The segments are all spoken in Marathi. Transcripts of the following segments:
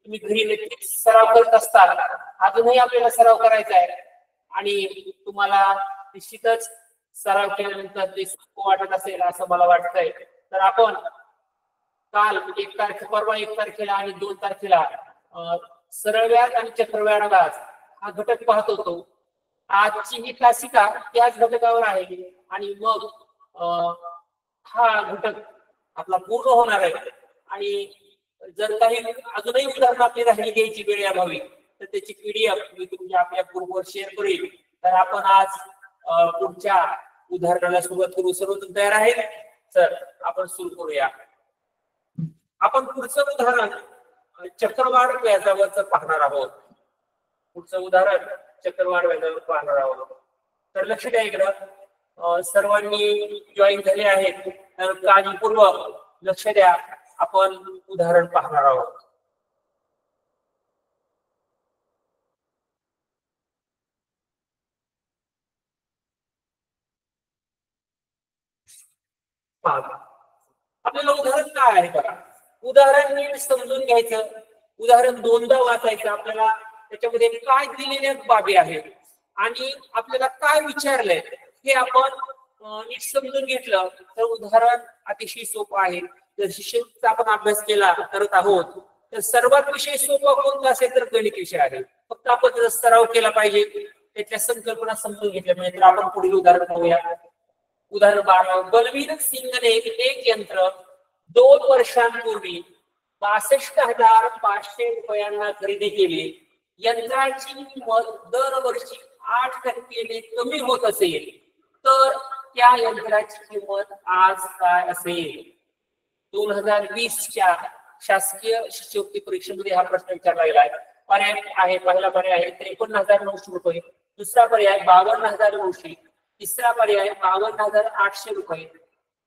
तुम्ही घरी नक्कीच सराव करत असताल, अजूनही आपल्याला सराव करायचा आहे आणि तुम्हाला निश्चितच सराव केल्यानंतर ते सोपं वाटत असेल असं मला वाटतंय. तर आपण काल 1 तारखेला, परवा 1 तारखेला आणि 2 तारखेला सरळ व्याज आणि चक्रवाढ व्याज हा घटक पाहत होतो. आजची ही तासिका त्याच घटकावर आहे आणि मग हा घटक आपला पूर्ण होणार आहे. आणि जर काही अजूनही उदाहरण आपली राहिली घ्यायची वेळ यावी तर त्याची पीडीएफ मी तुमच्या आपल्या ग्रुपवर शेअर करेल. तर आपण आज पुढच्या उदाहरणाला सुरुवात करू. सर्वजण तयार आहेत? तर आपण सुरू करूया. आपण पुढचं उदाहरण चक्रवाढ व्याजावरच पाहणार आहोत. पुढचं उदाहरण चक्रवाढ व्याजावर पाहणार आहोत. तर लक्ष द्या इकडं, सर्वांनी जॉईन झाले आहेत तर काळजीपूर्वक लक्ष द्या. आपण उदाहरण पाहणार आहोत. आपल्याला उदाहरण काय आहे बघा. उदाहरण नीट समजून घ्यायचं. उदाहरण दोनदा वाचायचं. आपल्याला त्याच्यामध्ये काय दिलेल्या बाबी आहेत आणि आपल्याला काय विचारलंय हे आपण नीट समजून घेतलं तर उदाहरण अतिशय सोपं आहे. जर शिक्षणाचा आपण अभ्यास केला करत आहोत तर सर्वात विषय सोपा कोणता असेल तर गणित विषय आहे. फक्त आपण जर सराव केला पाहिजे, त्याच्या संकल्पना समजून घेतल्या पाहिजे. तर आपण पुढील उदाहरण पाहूया. उदाहरण 12. बलवीर सिंगने एक यंत्र 2 वर्षांपूर्वी 62,500 रुपयांना खरेदी केली. यंत्राची किंमत दरवर्षी 8% कमी होत असेल तर त्या यंत्राची किंमत आज काय असेल? 2020च्या शासकीय शिष्यवृत्ती परीक्षेमध्ये हा प्रश्न विचारला गेला आहे. पर्याय आहे, पहिला पर्याय आहे 53,900 रुपये, दुसरा पर्याय 52,900, तिसरा पर्याय 52,800 रुपये,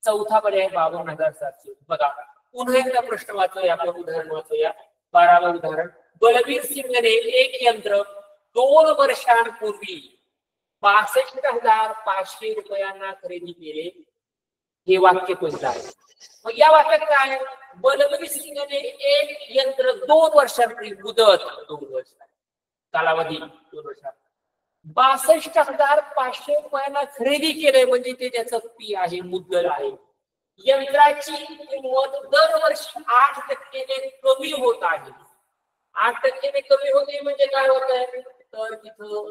चौथा पर्याय 52,700. बघा पुन्हा एकदा प्रश्न वाचूया. आपण उदाहरण वाचूया. 12वे उदाहरण. बलवीर सिंगने एक यंत्र 2 वर्षांपूर्वी 62,500 रुपयांना खरेदी केले. हे वाक्य कोणतं आहे? मग या वाक्यात काय? बलवीर सिंगने एक यंत्र 2 वर्षांपूर्वी, मुदत 2 वर्ष, कालावधी 2 वर्ष, 62,500 रुपयांना खरेदी केले म्हणजे ते त्याचं पी आहे, मुद्दल आहे. यंत्राची किंमत दरवर्षी 8% कमी होत आहे. 8% कमी होते म्हणजे काय होत आहे? तर तिथं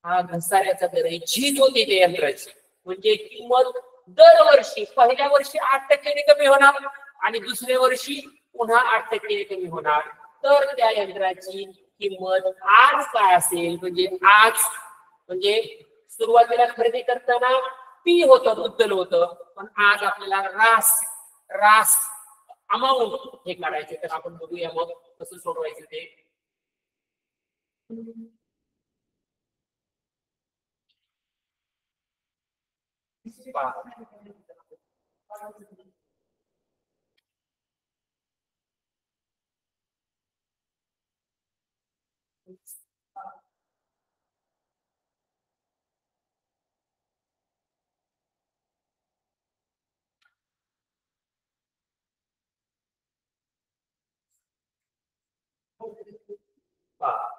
हा घसाऱ्याचा दर आहे, झीज होते त्या यंत्राची. म्हणजे किंमत दरवर्षी पहिल्या वर्षी 8% कमी होणार आणि दुसऱ्या वर्षी पुन्हा 8% कमी होणार. तर त्या यंत्राची किंमत आज काय असेल? म्हणजे आज म्हणजे सुरुवातीला खरेदी करताना पी होतं, मुद्दल होतं, पण आज आपल्याला रास अमाऊंट हे काढायचे. तर आपण बघूया मग कसं सोडवायचं ते.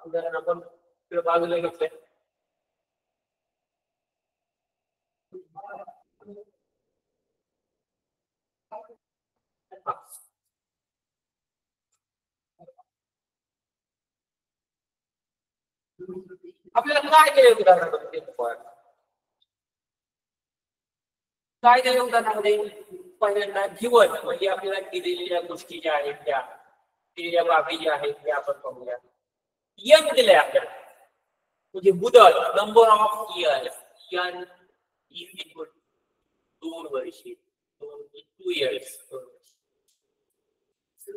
उदाहरण आपण बाजूला घेतलंय. आपल्याला काय दिले उदाहरणामध्ये? काय दिले उदाहरणामध्ये? पहिल्यांदा गिवन म्हणजे आपल्याला दिलेल्या गोष्टी ज्या आहेत त्या, दिलेल्या बाबी ज्या आहेत त्या आपण पाहूया. यन दिले आपल्याला म्हणजे मुदत, number of years. N is equal 2 वर्षे, 2 इयर्स.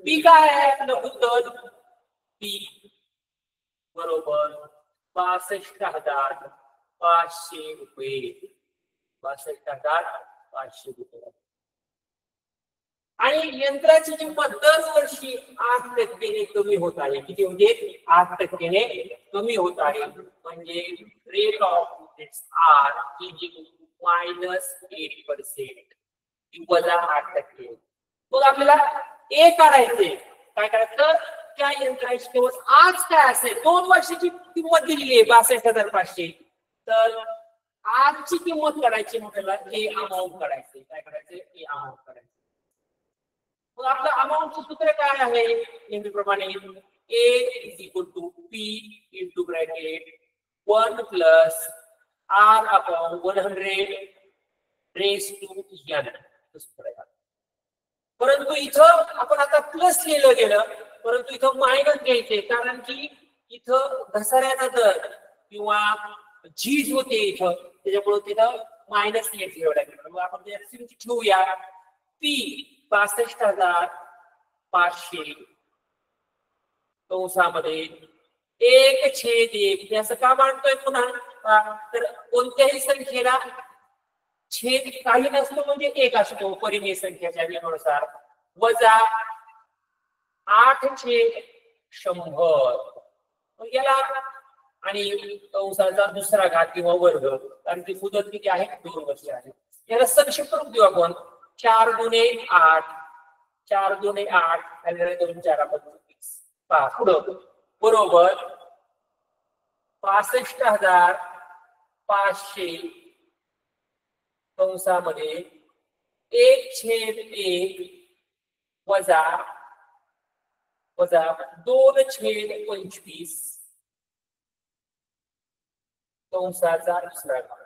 पी काय आहे आपलं मुदत? पी बरोबर 62,500 रुपये. 62,500 रुपये. आणि यंत्राची किंमत दरवर्षी 8% कमी होत आहे. किती म्हणजे 8% कमी होत आहे. म्हणजे रेट ऑफ आर इज -8% वजा 8%. मग आपल्याला ए काढायचे. काय करायचं? त्या यंत्राची किंमत आज काय असेल, 2 वर्षाची किंमत दिलेली आहे 62,500, तर आजची किंमत काढायची म्हटलं हे अमाऊंट करायचे. काय करायचे? हे अमाऊंट करायचे. मग आपलं अमाऊंटचं सूत्र काय आहे? नेहमीप्रमाणे A is equal to P into bracket 1 plus R upon 100 raised to n. परंतु इथं आपण आता प्लस लिहिलं गेलं, परंतु इथं मायनस घ्यायचे, कारण की इथं घसाऱ्याचा दर किंवा झीज होते इथं, त्याच्यामुळे तिथं मायनस घ्यायचे. आपण ठेवूया P 62,500 कंसामध्ये 1/1. असं का मांडतोय पुन्हा? तर कोणत्याही संख्येला छेद काही नसतो म्हणजे 1 असतो परिमेय संख्येच्या नियमानुसार, वजा 8/100 याला, आणि कंसाचा दुसरा घात किंवा वर्ग, कारण ती मुदत किती आहे? 2 वर्ष आहे. याला संक्षिप्त रूप देऊ आपण. 4 गुणे 8, 4 गुणे 8 आणि 2 4 25. पुढं बरोबर 65,500 कंसामध्ये 1/1 वजा 2/25 कंसाचा दुसरा घात.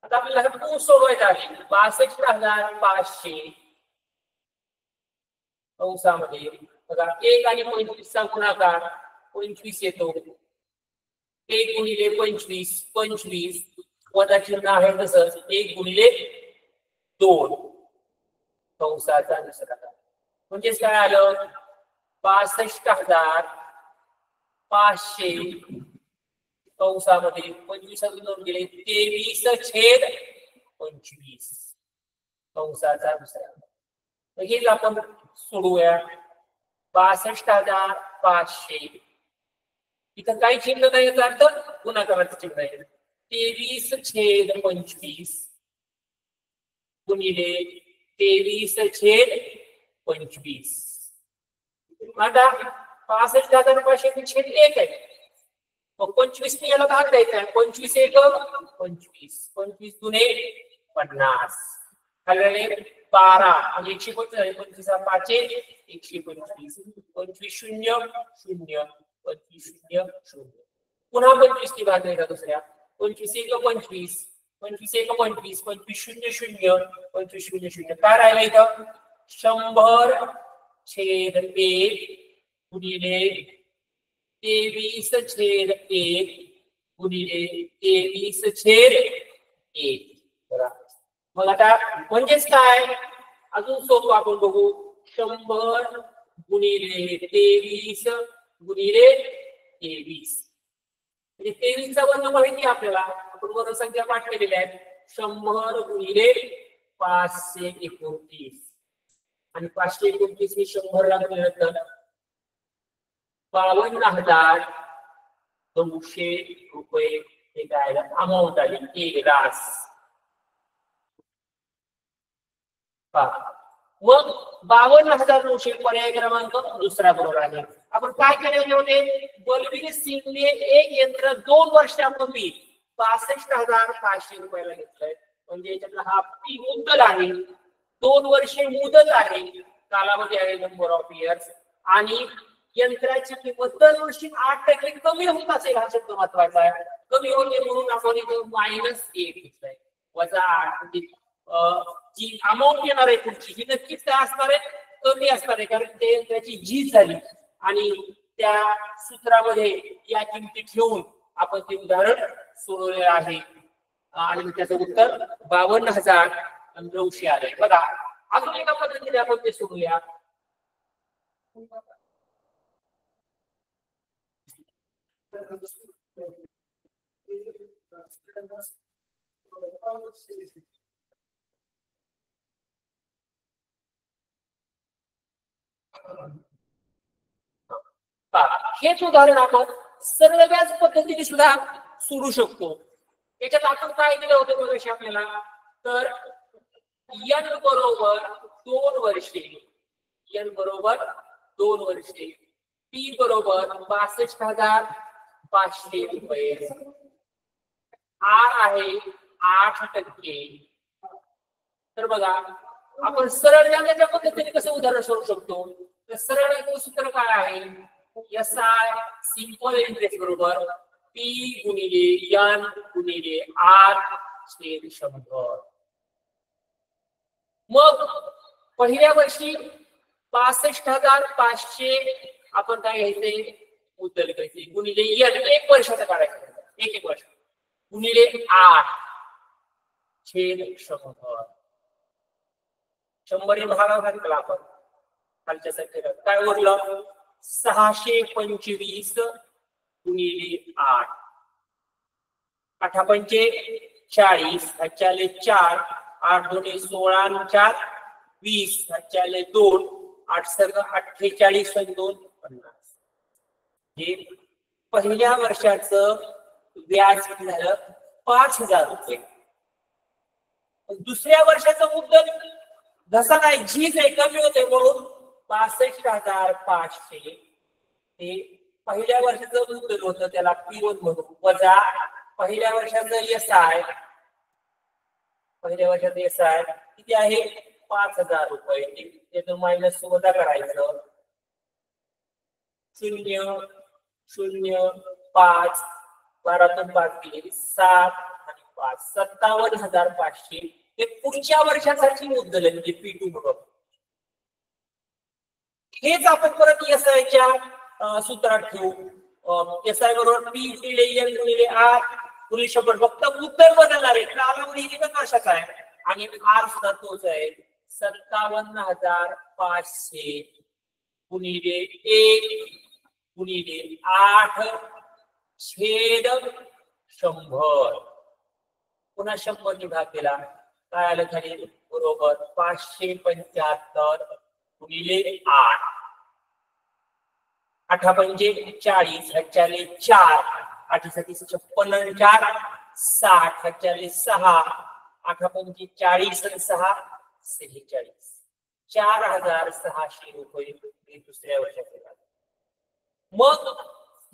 आता आपल्याला हा सोडवायचा आहे. 62,500 कंसामध्ये बघा 1 आणि 25 चा गुणाकार 25 येतो. 1 गुणिले 25 25, वजा चिन्ह आहे तसंच 1 गुणिले 2 कंसाचा दुसरा घात. म्हणजे काय आलं? 62,500 कंसामध्ये 25 2 गेले 23/25 कंसाचा दुसरा घात. हेच आपण सोडूया. 62,500 इथं काही चिन्ह नाही, याचा अर्थ गुणाकाराचं चिन्ह आहे. 23/25 गुणिले 23/25. आता 65,500 छेद 1 आहे, मग 25 ने याला भाग द्यायचा आहे. 25 1 25, 25 दुने 50, खाली 12 म्हणजे 125. 25 5 125, 25 0 0, 25 0 0. पुन्हा 25 ने भाग द्यायचा दुसऱ्या. 25 1 25, 25 1 25, 25 0 0, 25 0 0. काय राहिलं इथं? 100/1 गुणिले 23/1 गुणिले 23/1. मग आता म्हणजेच काय? अजून सोपं आपण बघू. 100 गुणिले 23 गुणिले 23. म्हणजे 23 चा वर्ग माहिती आपल्याला, आपण वर्ग संख्या पाठवलेल्या आहेत. 100 गुणिले 529, आणि 529 मी 100 ला गुणलं तर 52,200 रुपये हे काय अमाऊंट आली. 1 लाख. मग 52,900 पर्याय क्रमांक दुसरा बरोबर आहे. आपण काय केले होते? बलवीर सिंगने एक यंत्र 2 वर्षापूर्वी 62,500 रुपयाला घेतलंय. म्हणजे याच्यातला हा ती मुद्दल आहे. 2 वर्षे मुदत आहे, कालावधी आहे नंबर ऑफ इयर्स, आणि यंत्राची किंमत दरवर्षी 8% कमी होत असेल. हा शब्द महत्वाचा आहे. कमी होते म्हणून आपण इथं -1 घेतलंय. वजा 8 जी अमाऊंट येणार आहे पुढची ही नक्कीच काय असणार आहे? कमी असणार आहे, कारण ते त्याची झीज झाली, आणि त्या सूत्रामध्ये या किमती ठेवून आपण ते उदाहरण सोडवले आहे, आणि त्याचं उत्तर 52,900 आलंय. बघा अजून एका पद्धतीने आपण ते सोडूया. हेच उदाहरण आपण सरळ व्याज पद्धतीने सुद्धा सोडू शकतो. याच्यात आपण काय दिलं होतं बघा आपल्याला? तर n बरोबर 2 वर्षे, n बरोबर 2 वर्षे पी बरोबर 62,500 रुपये, आर आहे 8%. तर बघा आपण सरळ व्याजाच्या पद्धतीने कसं उदाहरण सोडू शकतो. तर सरळ सूत्र काय आहे, एस आय सिंपल इंटरेस्ट बरोबर पी गुणिले एन गुणिले आर छेद 100. मग पहिल्या वर्षी 62,500 आपण काय घ्यायचे, मुद्दल घ्यायचे गुणिले एन 1 वर्षाचं काढायचं, एक वर्ष गुणिले 8 छेद 100. 100 भागा घातला आपण खालच्या संख्येला काय उरलं, 625 गुणिले 8, 8 पंचे 40, 4, 8 दोन्ही 16, 4 20, 2, 8 सर्ग 48 आणि 2 50. हे पहिल्या वर्षाचं व्याज झालं 5,000 रुपये. दुसऱ्या वर्षाचं मुद्दल जसा काय झीज आहे कमी होते म्हणून 62,500 हे पहिल्या वर्षाचं मुद्दल होतं, त्याला P1 म्हणून वजा पहिल्या वर्षाचं एसआय, पहिल्या वर्षाचं एसआय किती आहे 5,000 रुपये. त्यातून मायनस वजा करायचं, 0 0 5 12 5 गेले 7 आणि 5 57,500 हे पुढच्या वर्षासाठी मुद्दल आहे, म्हणजे P2 बरोबर. हेच आपण परत एसआयच्या सूत्रात ठेवू. एसआय बरोबर पी गुणिले एन गुणिले आर गुणिले 100. फक्त मुद्दल बदलणार आहे, कालावधी एकच वर्षाचा आहे आणि आर सुद्धा तोच आहे. 57,500 गुणिले 1 गुणिले 8 छेद 100. पुन्हा 100 ने भाग केला काय आलं खाली बरोबर 575 गुणिले 8, 8 पंचे 40, 4 8 साठी 56, 4 60, 6 8 पंचे 40 आणि 6 46, 4,600 रुपये दुसऱ्या वर्षाचे. मग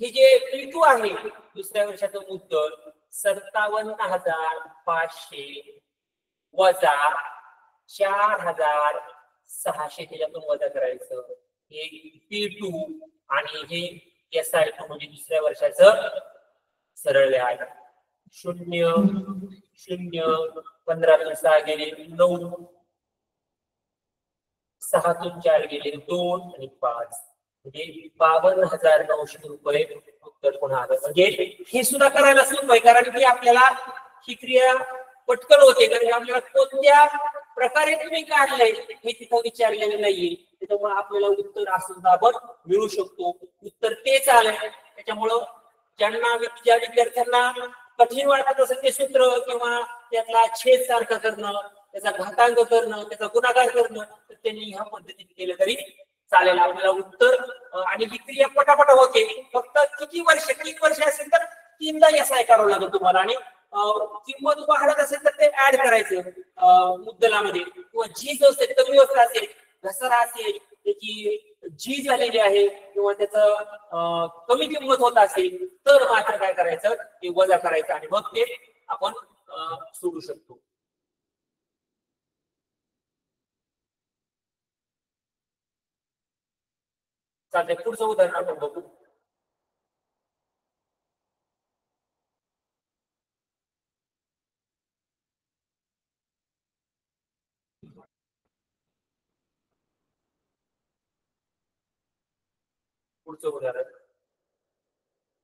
हे जे P2 आहे दुसऱ्या वर्षाचं मुद्दल 57,500 वजा 4,600 त्याच्यातून वजा करायचं, हे P2 आणि हे SI2 म्हणजे दुसऱ्या वर्षाचं सरळ व्याज. 0 0 15 तून 6 गेले 9, 6 तून 4 गेले 2 आणि 5 म्हणजे 52,900 रुपये उत्तर पुन्हा आलं. म्हणजे हे सुद्धा करायला सोपं आहे, कारण की आपल्याला ही क्रिया पटकन होते, कारण आपल्याला कोणत्या प्रकारे तुम्ही काढलंय हे तिथं विचारलेलं नाहीये. त्याच्यामुळे आपल्याला उत्तर असं आपण मिळू शकतो. उत्तर तेच आलंय. त्याच्यामुळं ज्या विद्यार्थ्यांना कठीण वाटत असेल ते सूत्र किंवा त्यातला छेद सारखा करणं, त्याचा घातांक करणं, त्याचा गुणाकार करणं, तर त्यांनी ह्या पद्धतीने केलं तरी चालेल. आपल्याला उत्तर आणि ही क्रिया पटापट होते. फक्त किती वर्ष 3 वर्ष असेल तर 3दा एसआय करावं लागेल तुम्हाला, आणि किंमत वाढत असेल तर ते ऍड करायचं मुद्दलामध्ये, किंवा जी जो असेल कमी वस्त्र असेल घसरा असेल त्याची जी झालेली आहे किंवा त्याचं कमी किंमत होत असेल तर मात्र काय करायचं ते वजा करायचं आणि मग ते आपण सोडू शकतो. चालतंय, पुढचं उदाहरण आपण बघू. पुढचं उदाहरण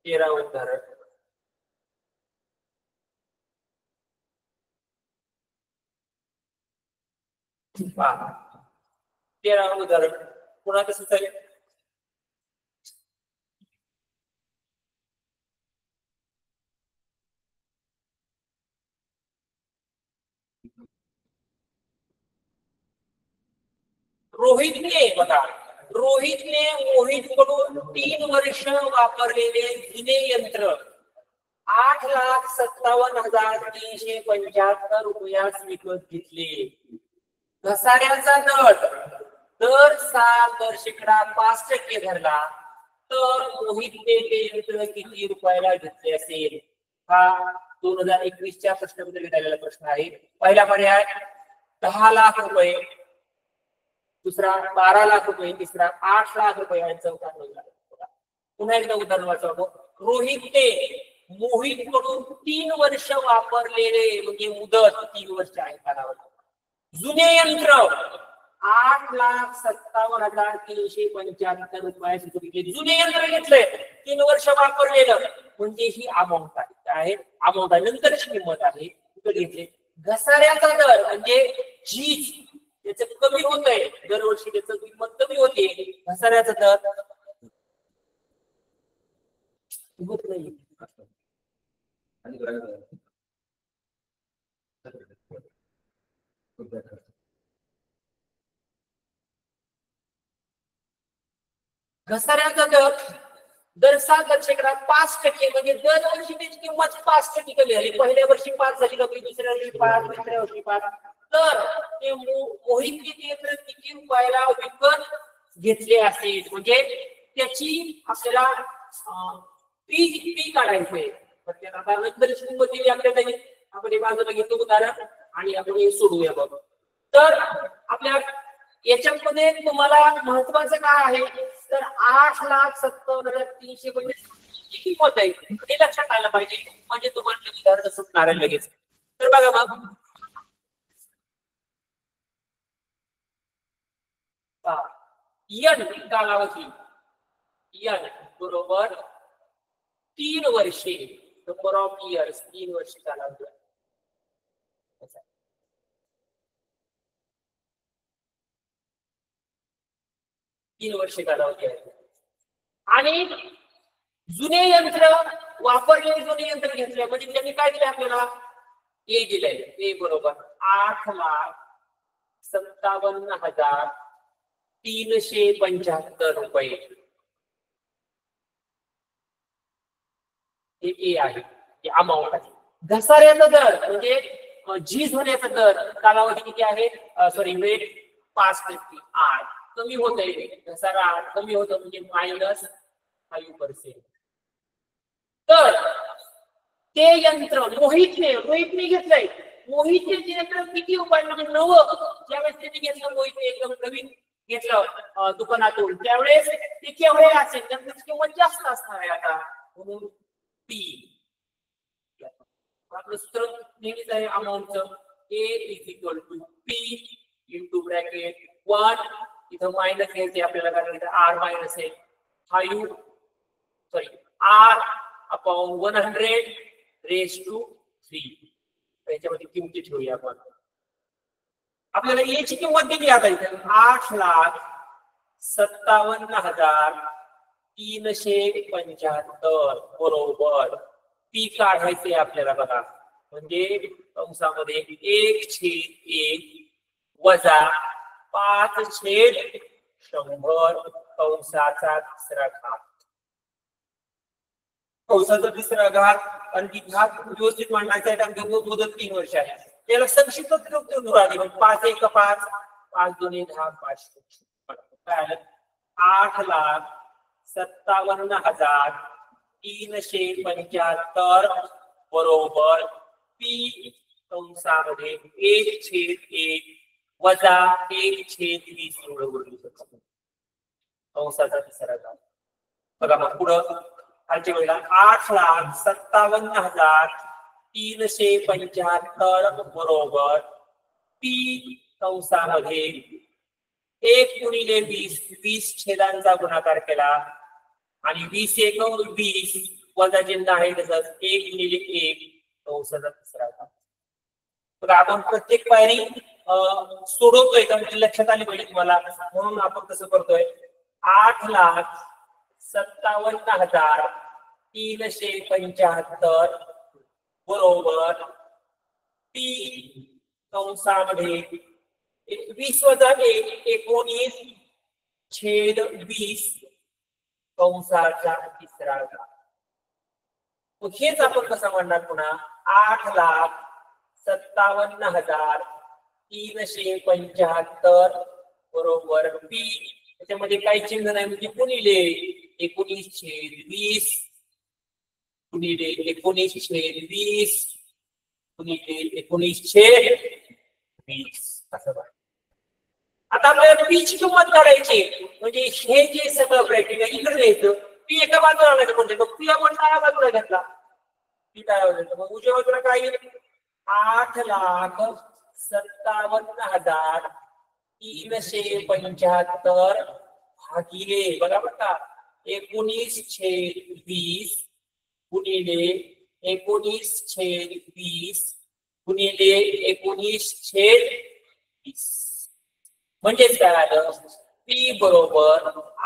13वं उदाहरण. पहा 13वं उदाहरण पुन्हा कसं आहे. रोहितने बघा, रोहितने मोहितकडून 3 वर्ष वापरलेले जुने यंत्र 8,57,375 रुपयास विकत घेतले. घसाऱ्याचा दर 6 दर शेकडा 5% धरला तर मोहितने ते यंत्र किती रुपयाला घेतले असेल? हा 2021च्या प्रश्नपत्रिकेत आलेला प्रश्न आहे. पहिला पर्याय 10 लाख रुपये, दुसरा 12 लाख रुपये, तिसरा 8 लाख रुपये आणि चौथा 9 लाख रुपये. पुन्हा एकदा उदाहरण वाचतो. रोहितने मोहितकडून 3 वर्ष वापरलेले म्हणजे मुदत 3 वर्ष आहे कालावधी जुने यंत्र 8,57,375 रुपये जुने यंत्र घेतलंय 3 वर्ष वापरलेलं म्हणजे ही अमाऊंट आहे. अमाऊंट आहे नंतरची किंमत आहे घेतले. घसाऱ्याचा दर म्हणजे झीज त्याचं कमी होत आहे दरवर्षी त्याचं किंमत कमी होते. घसाऱ्याचा दर होत नाही. घसाऱ्याचा दर 7 वर्षात 5% म्हणजे दरवर्षी त्याची किंमत 5% कमी झाली. पहिल्या वर्षी 5 झाली कमी, दुसऱ्या वर्षी 5, तिसऱ्या वर्षी 5. तर ते मोहितने यंत्र किती रुपयाला विकत घेतले असेल म्हणजे त्याची आपल्याला पी काढायचंय. आता नंतरची किंमत दिली आपल्याला आपण बाजूला घेतो उदाहरण आणि आपण हे सोडूया बघ. तर आपल्या याच्यामध्ये तुम्हाला महत्वाचं काय आहे तर 8,57,350 किंमत आहे हे लक्षात आलं पाहिजे म्हणजे तुम्हाला उदाहरण सुटणार आहे लगेच. तर बघा मग n कालावधी n बरोबर 3 वर्षे नंबर ऑफ इयर्स 3 वर्ष कालावधी 3 वर्ष कालावधी आहे. आणि जुने यंत्र वापरलेले जुने यंत्र घेतले म्हणजे त्यांनी काय दिले आपल्याला ए दिलंय. ए बरोबर 8,57,375 रुपये हे ए आहे हे अमाऊंट आहे. घसाऱ्याचा दर म्हणजे झीज होण्याचा दर कालावधी किती आहे सॉरी वेट 5% 8 कमी होत आहे. घसारा 8 कमी होतं म्हणजे -5%. तर ते यंत्र रोहितने घेतलंय. मोहितने ते यंत्र किती रुपये म्हणजे 9 ज्यावेळेस त्यांनी घेतलं मोहितने एकदम नवीन घेतलं दुकानातून त्यावेळेस ते केवढे असेल त्याची किंमत जास्त असणार आहे आता म्हणून पी. आपलं सूत्र नेहमीच आहे अमाऊंटचं A is equal to P into bracket 1 इथं मायनस घ्यायचे आपल्याला कारण आर मायनस आहे 5 sorry R upon 100 raise to 3 त्याच्यामध्ये किमती ठेवूया आपण. आपल्याला ए ची किंमत किती आता इथे 8,57,375 बरोबर पी काढायचे आपल्याला बघा म्हणजे कंसामध्ये 1/1 वजा 5/100 कंसाचा तिसरा घात. कंसाचा तिसरा घात आणि ती घात व्यवस्थित मांडायचा आहे कारण मुदत 3 वर्ष आहे. त्याला संक्षिप्त करू आली 5 1 5 5 2 10 5 काय आलं 8,57,375 बरोबर पी कंसामध्ये 1/1 वजा 1/20 कंसाचा तिसरा घात. बघा मग पुढं खालच्या वेळेला 8,57,375 बरोबर पी कंसामध्ये 1/20 20 छेदांचा गुणाकार केला आणि 20 × 20 वजा चिन्ह आहे तसंच 1/1 कंसाचा तिसरा घात. बघा आपण प्रत्येक पायरी सोडवतोय कारण लक्षात आली पाहिजे तुम्हाला म्हणून आपण कसं करतोय 8,57,375 बरोबर पी कंसामध्ये 20 वजा 1 19/20 कंसाचा तिसरा घात. हेच आपण कसं म्हणणार पुन्हा 8,57,375 बरोबर पी त्याच्यामध्ये काही चिन्ह नाही म्हणजे गुणिले 19/20 गुणिले 19/20 गुणिले 19/20 असं बघा. आता आपल्याला पी ची किंमत काढायची म्हणजे हे जे सगळं ब्रॅकेट आहे इकडे द्यायचं. पी एका बाजूला आणायचं म्हणजे मग पी आपण डाव्या बाजूला घेतला. पी डाव्या बाजूला मग उजव्या बाजूला काय येईल 8,57,375 भागिले बघा बघा 19/20 गुणिले 19/20 गुणिले 19/20 म्हणजेच काय आलं पी बरोबर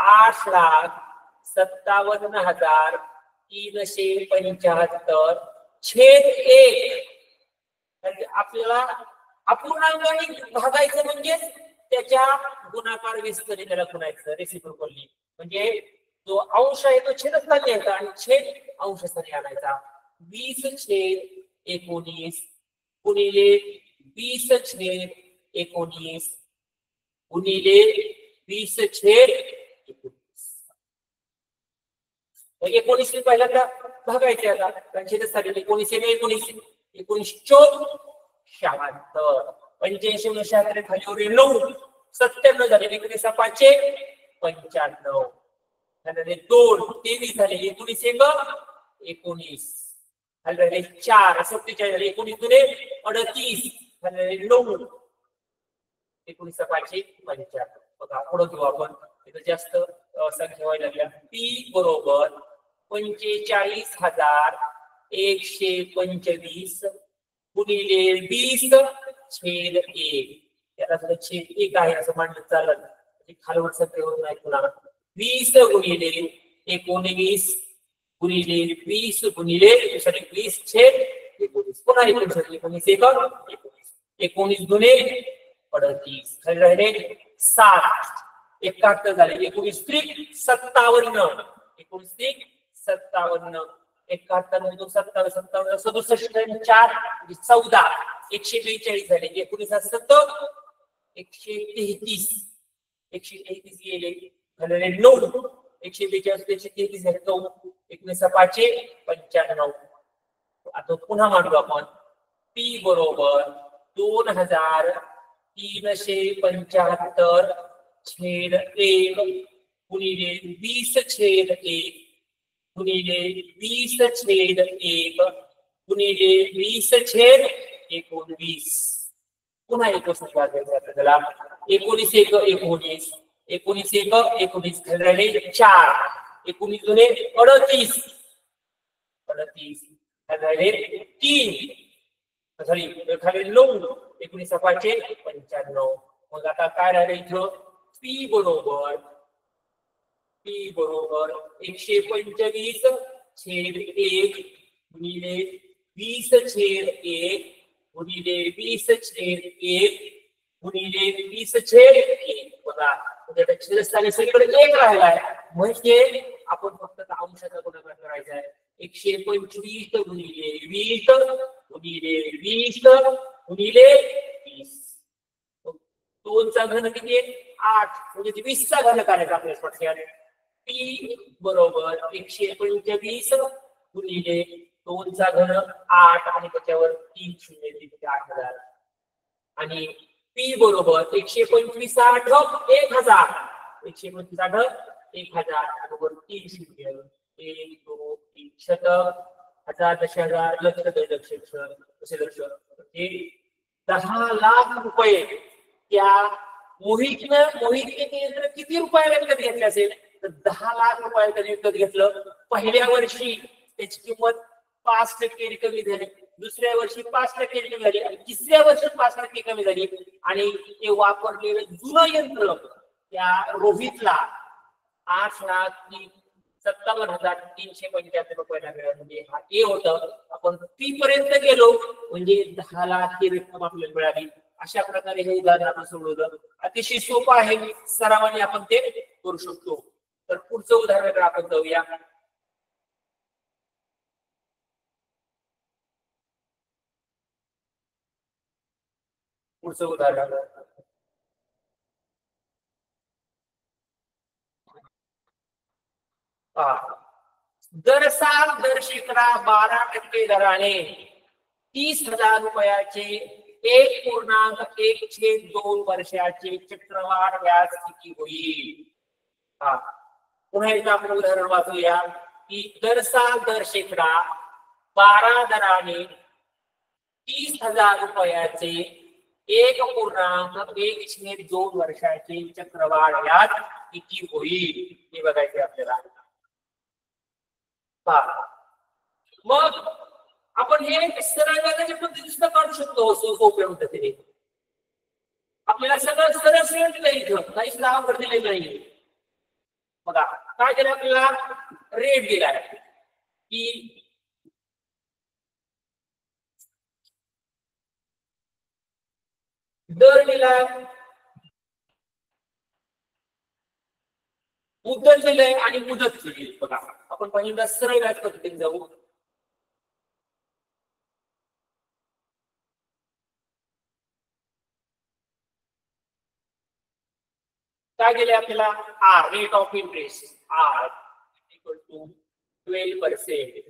8,57,375 छेद 1. आपल्याला अपूर्णांकाने भागायचं म्हणजे त्याच्या गुणाकार विस्तारी त्याला गुणायचं रेसिप्रोकली म्हणजे जो अंश आहे तो छेदस्थानी यायचा आणि छेद अंशस्थानी आणायचा 20/19 गुणिले 20/19 गुणिले 20/19 पहिल्यांदा भागायचे आता कारण छेदस्थानी 19/19 19/74 85/76 खाली 9 97 झाले 19/5 झाले 2 23 झाले 19/19 झाले 4 47 झाले 19/38 झाले 9 19/5 बघा पुढे घेऊ आपण इथे जास्त संख्या व्हायला लागल्या पी बरोबर 45,125 गुणिले 20/1 याला सुद्धा छेद 1 आहे असं मानलं चालत खालवर संख्या होत नाही पुन्हा 20 गुणिले 19 गुणिले 20 गुणिले 20/19 पुन्हा 19 गुणे 38 खाली राहिले 7 71 झाले 19/57 71 मधून 57 67 4 14 142 झाले 19/7 133 गेले झाले 9 142 झाले 9 19/5 आता पुन्हा मांडू आपण पी बरोबर 2,375 छेद 1 गुणिले 20/1 गुणिले 20/1 गुणिले 20/19 पुन्हा 19 त्याला 19/19 19/19 झाले 4 19 गुणे 38 झाले 3 झाली खाली 9 19/95 मग आता काय राहिलं इथं पी बरोबर 125 छेद 1 गुणिले 20/1 गुणिले 20/1 गुणिले 20/1 बघा छेदस्थानी सगळीकडे 1 राहिलाय म्हणजे आपण फक्त अंशाचा गुणाकार करायचा आहे 125 गुणिले 20 गुणिले 20 गुणिले 20 2 चा घन किती आहे 8 म्हणजे 20 चा घन करायचा आपल्या स्पष्टीकरण पी बरोबर 125 गुणिले 2 चा घन 8 आणि त्याच्यावर 3 शून्य 8,000 आणि पी बरोबर 125 8 1000 125 8 1000 बरोबर 3 शून्य 1 2 3 शतक हजार दशहजार लक्ष दशलक्ष हे 10 लाख रुपये त्या मोहितने केंद्र किती रुपयाला विकत घेतले असेल तर 10 लाख रुपयाला विकत घेतलं. पहिल्या वर्षी त्याची किंमत 5% कमी झाली, दुसऱ्या वर्षी 5% कमी झाली आणि तिसऱ्या वर्षी 5% कमी झाली आणि ते वापरलेलं जुनं यंत्र त्या रोहितला 8,57,375 रुपयाला मिळालं. म्हणजे हा ए होतं. आपण पी पर्यंत गेलो म्हणजे 10 लाख ही रक्कम आपल्याला मिळाली. अशा प्रकारे हे उदाहरण आपण सोडवलं. अतिशय सोपं आहे, सरावाने आपण ते करू शकतो. तर पुढचं उदाहरण आपण जाऊया. पुढचं उदाहरण दर साल दर शेकडा 12% दराने 30,000 रुपयाचे 1.1/2 वर्षाचे चक्रवाढ व्याज किती होईल? पुन्हा एकदा आपण उदाहरण वाचूया की दर साल दर शेकडा 12 दराने 30,000 रुपयाचे 1.1/2 वर्षाचे चक्रवाढ व्याज किती होईल हे बघायचे आपल्याला. मग आपण हे सरळ व्याजाच्या पद्धतीने काढू शकतो. सोपे होतं ते. आपल्याला सगळं सरळ सरळ दिलं इथं, काहीच अवघड दिलेलं नाही. बघा काय केलं, आपल्याला रेट दिलाय की दर दिलाय, मुद्दल दिलंय आणि मुदत दिली. बघा आपण पहिल्यांदा सरळ व्याज पद्धतीने जाऊ. काय केले आपल्याला, R rate of interest R equal to 12%,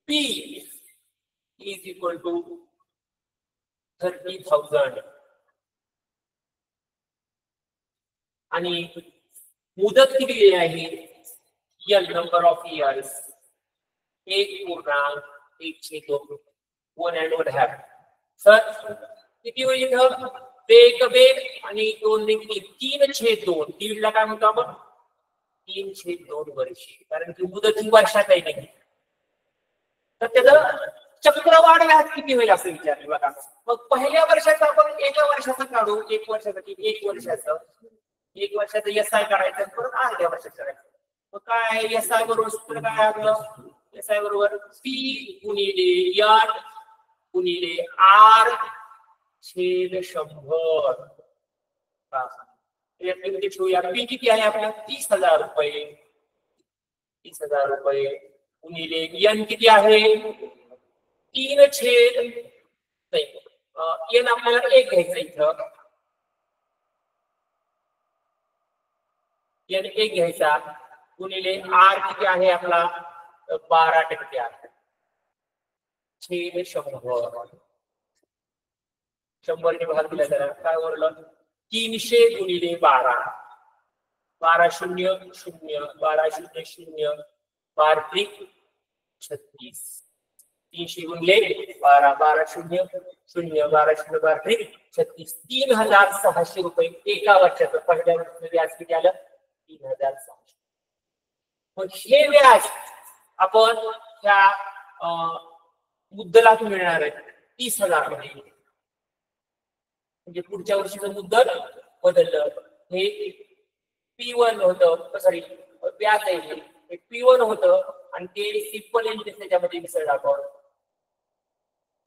P is equal to 30,000 आणि मुदत किती दिली आहे, L number of years 1.1/2 1.5. Sir किती होईल, वेग आणि 2/3 दीडला काय म्हणतो आपण 3/2 वर्षे, कारण की मुदत ही वर्षात आहे नाही. तर त्याचं चक्रवाढ व्याज किती होईल असं विचारले. बघा मग पहिल्या वर्षाचं आपण एका वर्षाचं काढू, 1 वर्षासाठी 1 वर्षाचं SI काढायचं, परत अर्ध्या वर्षाचं करायचं. मग काय SI बरोबर सूत्र काय आपलं, SI बरोबर P गुणिले R गुणिले R छेद 100. पी किती आहे आपल्या 30,000 रुपये, 30,000 रुपये गुणिले एन किती आहे 3/, एन आपल्याला 1 घ्यायचं इथं, एन 1 घ्यायचा गुणिले आर किती आहे आपला 12% आहे छेद 100. 100 ने भाग दिला तर काय उरलं 300 गुणिले 12, 12 0 0 12 0 0 12 36, 300 गुणिले 12 12 0 0 12 0 12 36, 3,600 रुपये एका वर्षाचं. पहिल्या वर्षाचं व्याज किती आलं 3,600. मग हे व्याज आपण ह्या मुद्दलात मिळणार आहे 30,000 मध्ये. म्हणजे पुढच्या वर्षीचं मुद्दल बदललं. हे P1 होतं, सॉरी व्याज आहे हे P1 होतं आणि ते सिंपल इंटरेस्ट त्याच्यामध्ये मिसळलं आपण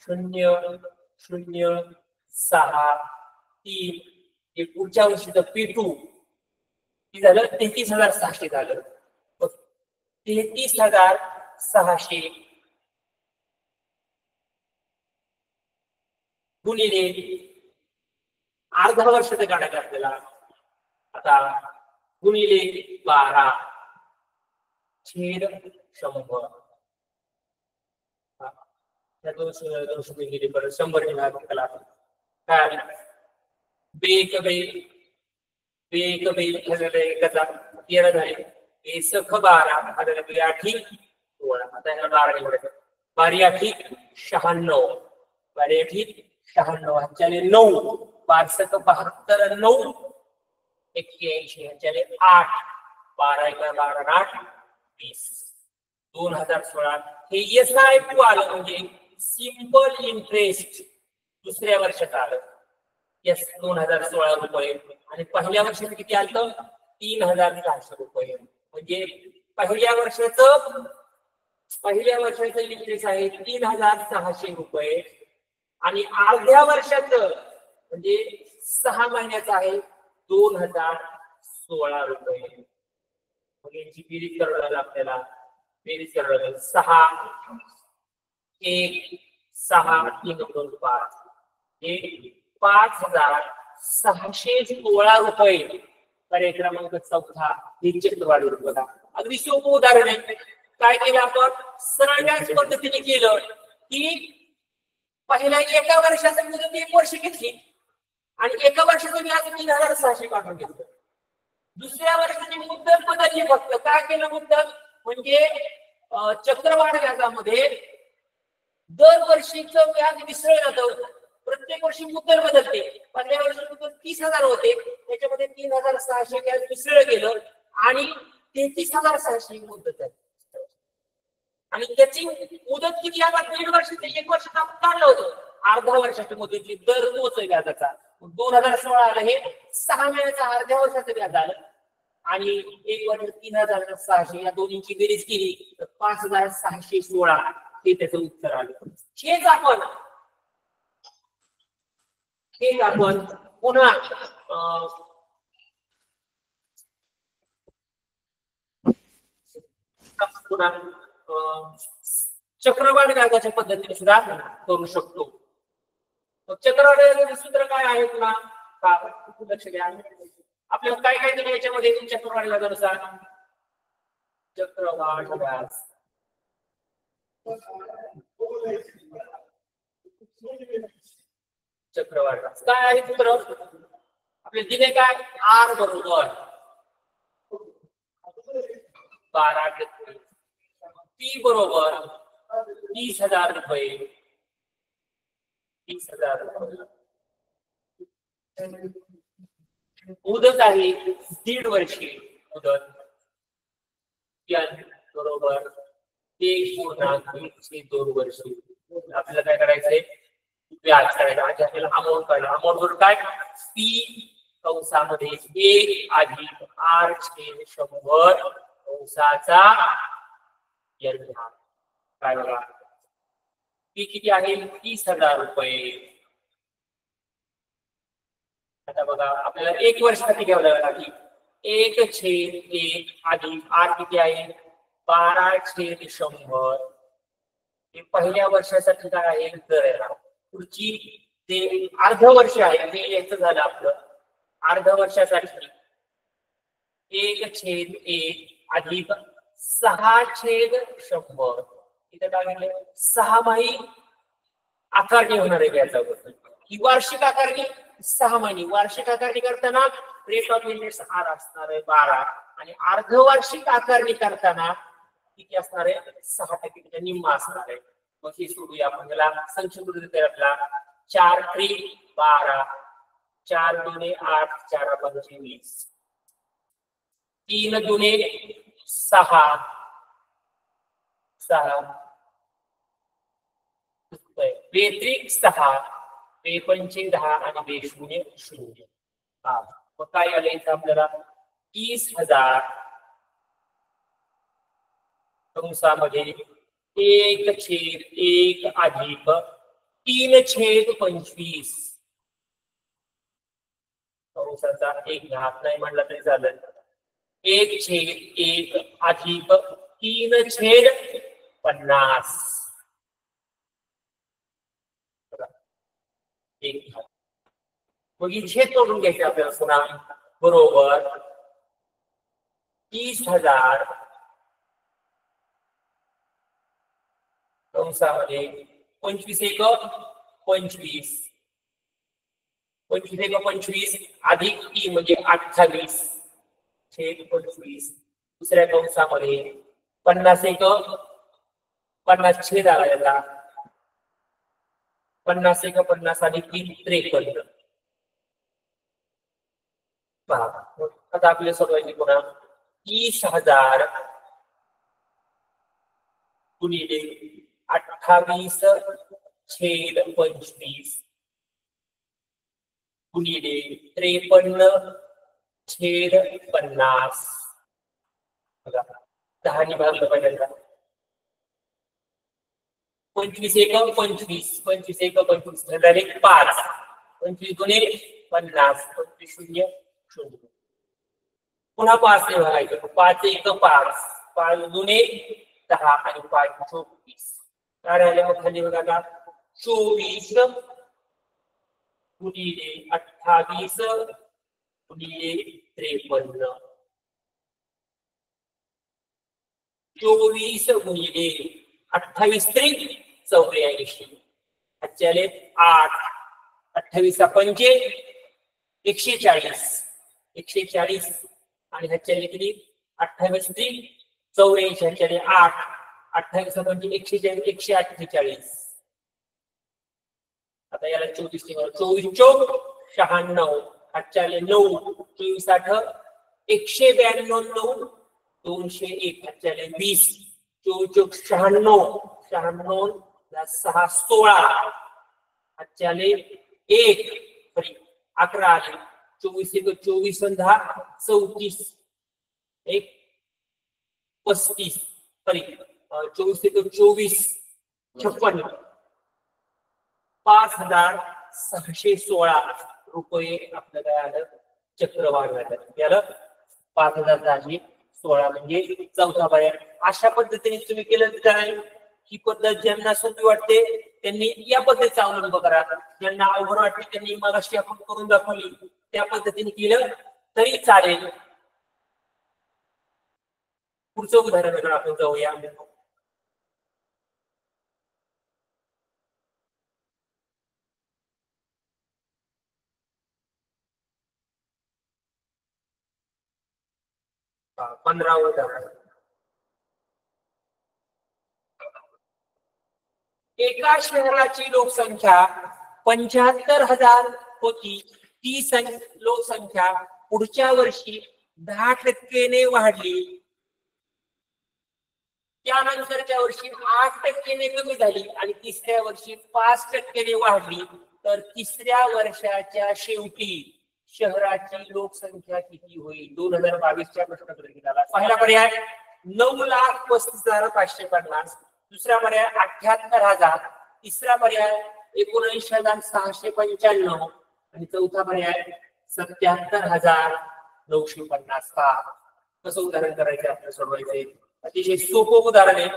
0.063. हे पुढच्या वर्षीचं P2 झालं 33,600 झालं. 33,600 गुणिले अर्धा वर्षाचं काढायचं आपल्याला. आता गुणिले 12 छेद 100. त्या 200 गेले परत 100 ने भाग केला काय बेक झाले कसा 13 झाले हे सख 12 झाले 8 16. आता ह्याला 12 निवडायचं 12 8 96 12 8 96 ह्याच्याले 9 12 72 9 81 ह्याच्याले 8 12 1 12 8 20. 2016 हे SI आलं म्हणजे सिंपल इंटरेस्ट दुसऱ्या वर्षात आलं 2016 रुपये आणि पहिल्या वर्षात किती आलं 3,400 रुपये. म्हणजे पहिल्या वर्षाचं इंटरेस्ट आहे 3,600 रुपये आणि अर्ध्या वर्षाचं म्हणजे 6 महिन्याचं आहे 2,016 रुपये. मग यांची बेरीज करावी लागेल आपल्याला. बेरीज करावी लागेल 6 1 6 3 2 5 हे 5,616 रुपये पर्याय क्रमांक 4 ही चक्रवाढ बघा. अगदी सोपं उदाहरण आहे. काय केलं आपण सरळ व्याज पद्धतीने केलं की पहिल्या एका वर्षाचं मुदत 1 वर्ष घेतली आणि एका वर्षाचं व्याज 3600 काढून घेतलं. दुसऱ्या वर्षाची मुदत बदलली. फक्त काय केलं मुदत म्हणजे चक्रवाढ व्याजामध्ये दरवर्षीचं व्याज विसरलं जातं. प्रत्येक वर्षी मुद्दल बदलते. पहिल्या वर्षी मुद्दल 30,000 होते, त्याच्यामध्ये 3600 व्याज विसरलं गेलं आणि 33,600 मुदत आहे. आणि त्याची मुदत किती आता 1.5 वर्षाची 1 वर्ष आपण काढलं होतं. अर्धा वर्षाची मुदतीची दर तोच आहे व्याजाचा. 2016 हे 6 महिन्याचा अर्ध्या वर्षाचं व्याज आलं आणि 1 वर्ष 3600 या दोन्हीची बेरीज केली तर 5616 हे त्याचं उत्तर आलं. हेच आपण पुन्हा चक्रवाढ व्याजाच्या पद्धतीने सुद्धा करू शकतो. चक्रवाढ व्याजाचे सूत्र काय आहे पुन्हा लक्ष द्या. आपल्याला काय काय दिलं याच्यामध्ये चक्रवाढ व्याजानुसार चक्रवाढ व्याज चक्रवाढ काय आहे सूत्र आपले दिले काय आर बरोबर 12 पी बरोबर 30,000 रुपये 30,000 रुपये मुदत आहे 1.5 वर्षी मुदत बरोबर 1.2 वर्षी. आपल्याला काय करायचंय व्याज करायचं. आपल्याला अमाऊंट काढलं. अमाऊंट बरोबर काय पी कंसामध्ये 1 अधिक आर छेद 100 कंसाचा काय बघा पी किती आहे 30,000 रुपये. आता बघा आपल्याला 1 वर्षासाठी घ्यावं लागेल. 1/1 अधिक आर किती आहे 12/100 हे पहिल्या वर्षासाठी काय आहे दर आहे. पुढची ते अर्ध वर्ष आहे ते याचं झालं आपलं अर्ध वर्षासाठी 1/1 अधिक 6/100 इथे काय म्हटलं 6माही आकारणी होणार आहे व्याजाबद्दल. ही वार्षिक आकारणी 6 महिने. वार्षिक आकारणी करताना रेट ऑफ इंटरेस्ट आर असणार आहे 12 आणि अर्धवार्षिक आकारणी करताना किती असणार आहे 6% निम्मा असणार आहे. मग हे सोडूया आपण. त्याला संक्षिप्त रूपात आपला 4 त्रिक 12 4 दुने 8 4 पंचे 20 3 दुने 6 बेत्रिक 6 बेपंचे 10 आणि बेशून्य 0. मग काय आलं इथं आपल्याला 30,000 कंसामध्ये 1/1 अधिक 3/25 कंसाचा 1 घात नाही म्हणला तरी चालेल. 1/1 अधिक 3/50 मग इथे तोडून घ्यायचे आपल्याला पुन्हा बरोबर 30,000 कंसामध्ये 25/1 25 25/1 25 अधिक 3 म्हणजे 28 छेद 25 दुसऱ्या कंसामध्ये 50/1 50 छेद आला याला 50/1 50 अधिक 3 53. आता आपल्या सोडवायची पुन्हा 30,000 गुणिले 28/25 गुणिले 53/50 बघा 10 ने भागलं पहिल्यांदा 25/1 25 25/1 25 डायरेक्ट 5 25 गुणे 50 25 0 0 पुन्हा 5 ने भागायचं 5/1 5 5 गुणे 10 आणि 5 24 काय राहिले मग खाली बघा का 24 गुणिले 28 गुणिले 53. 24 गुणिले 28 त्रिक 84. आजचे आले 8. 28 पंचे 140. 140 आणि ह्याचे आले किती 28 त्रिक 84. ह्याचे आले 8. 28 पंचे 140. 148. आता याला 24 24 चौक 96. आजचे आले 9. 24 8 192. 9 201. आजचे आले 20. 24 96. 96 6 16. आजचे आले 1 सॉरी 11 आले. 24 1 24 10 34. 1 35 सॉरी 24 1 24 56. 5616 रुपये आपल्याला आलं चक्रवाढ झालं. याला 5616 म्हणजे चौथा पर्याय. अशा पद्धतीने तुम्ही केलं तर काय ही पद्धत ज्यांना सोपी वाटते त्यांनी या पद्धतीचा अवलंब करा. ज्यांना अवघड वाटते त्यांनी मगाशी आपण करून दाखवली त्या पद्धतीने केलं तरी चालेल. पुढचं उदाहरण आपण जाऊया. 15 उदाहरण. एका शहराची लोकसंख्या 75,000 होती. ती लोकसंख्या पुढच्या वर्षी 10% वाढली. त्यानंतरच्या वर्षी 8% कमी झाली आणि तिसऱ्या वर्षी 5% वाढली. तर तिसऱ्या वर्षाच्या शेवटी शहराची लोकसंख्या किती होईल? 2022च्या प्रश्नपत्रिकेला पहिला पर्याय 9,35,550. दुसरा पर्याय 78,000. तिसरा पर्याय 19,695 आणि चौथा पर्याय 77,950. कसं उदाहरण करायचं आपल्याला सोडवायचंय. अतिशय सोपं उदाहरण आहे.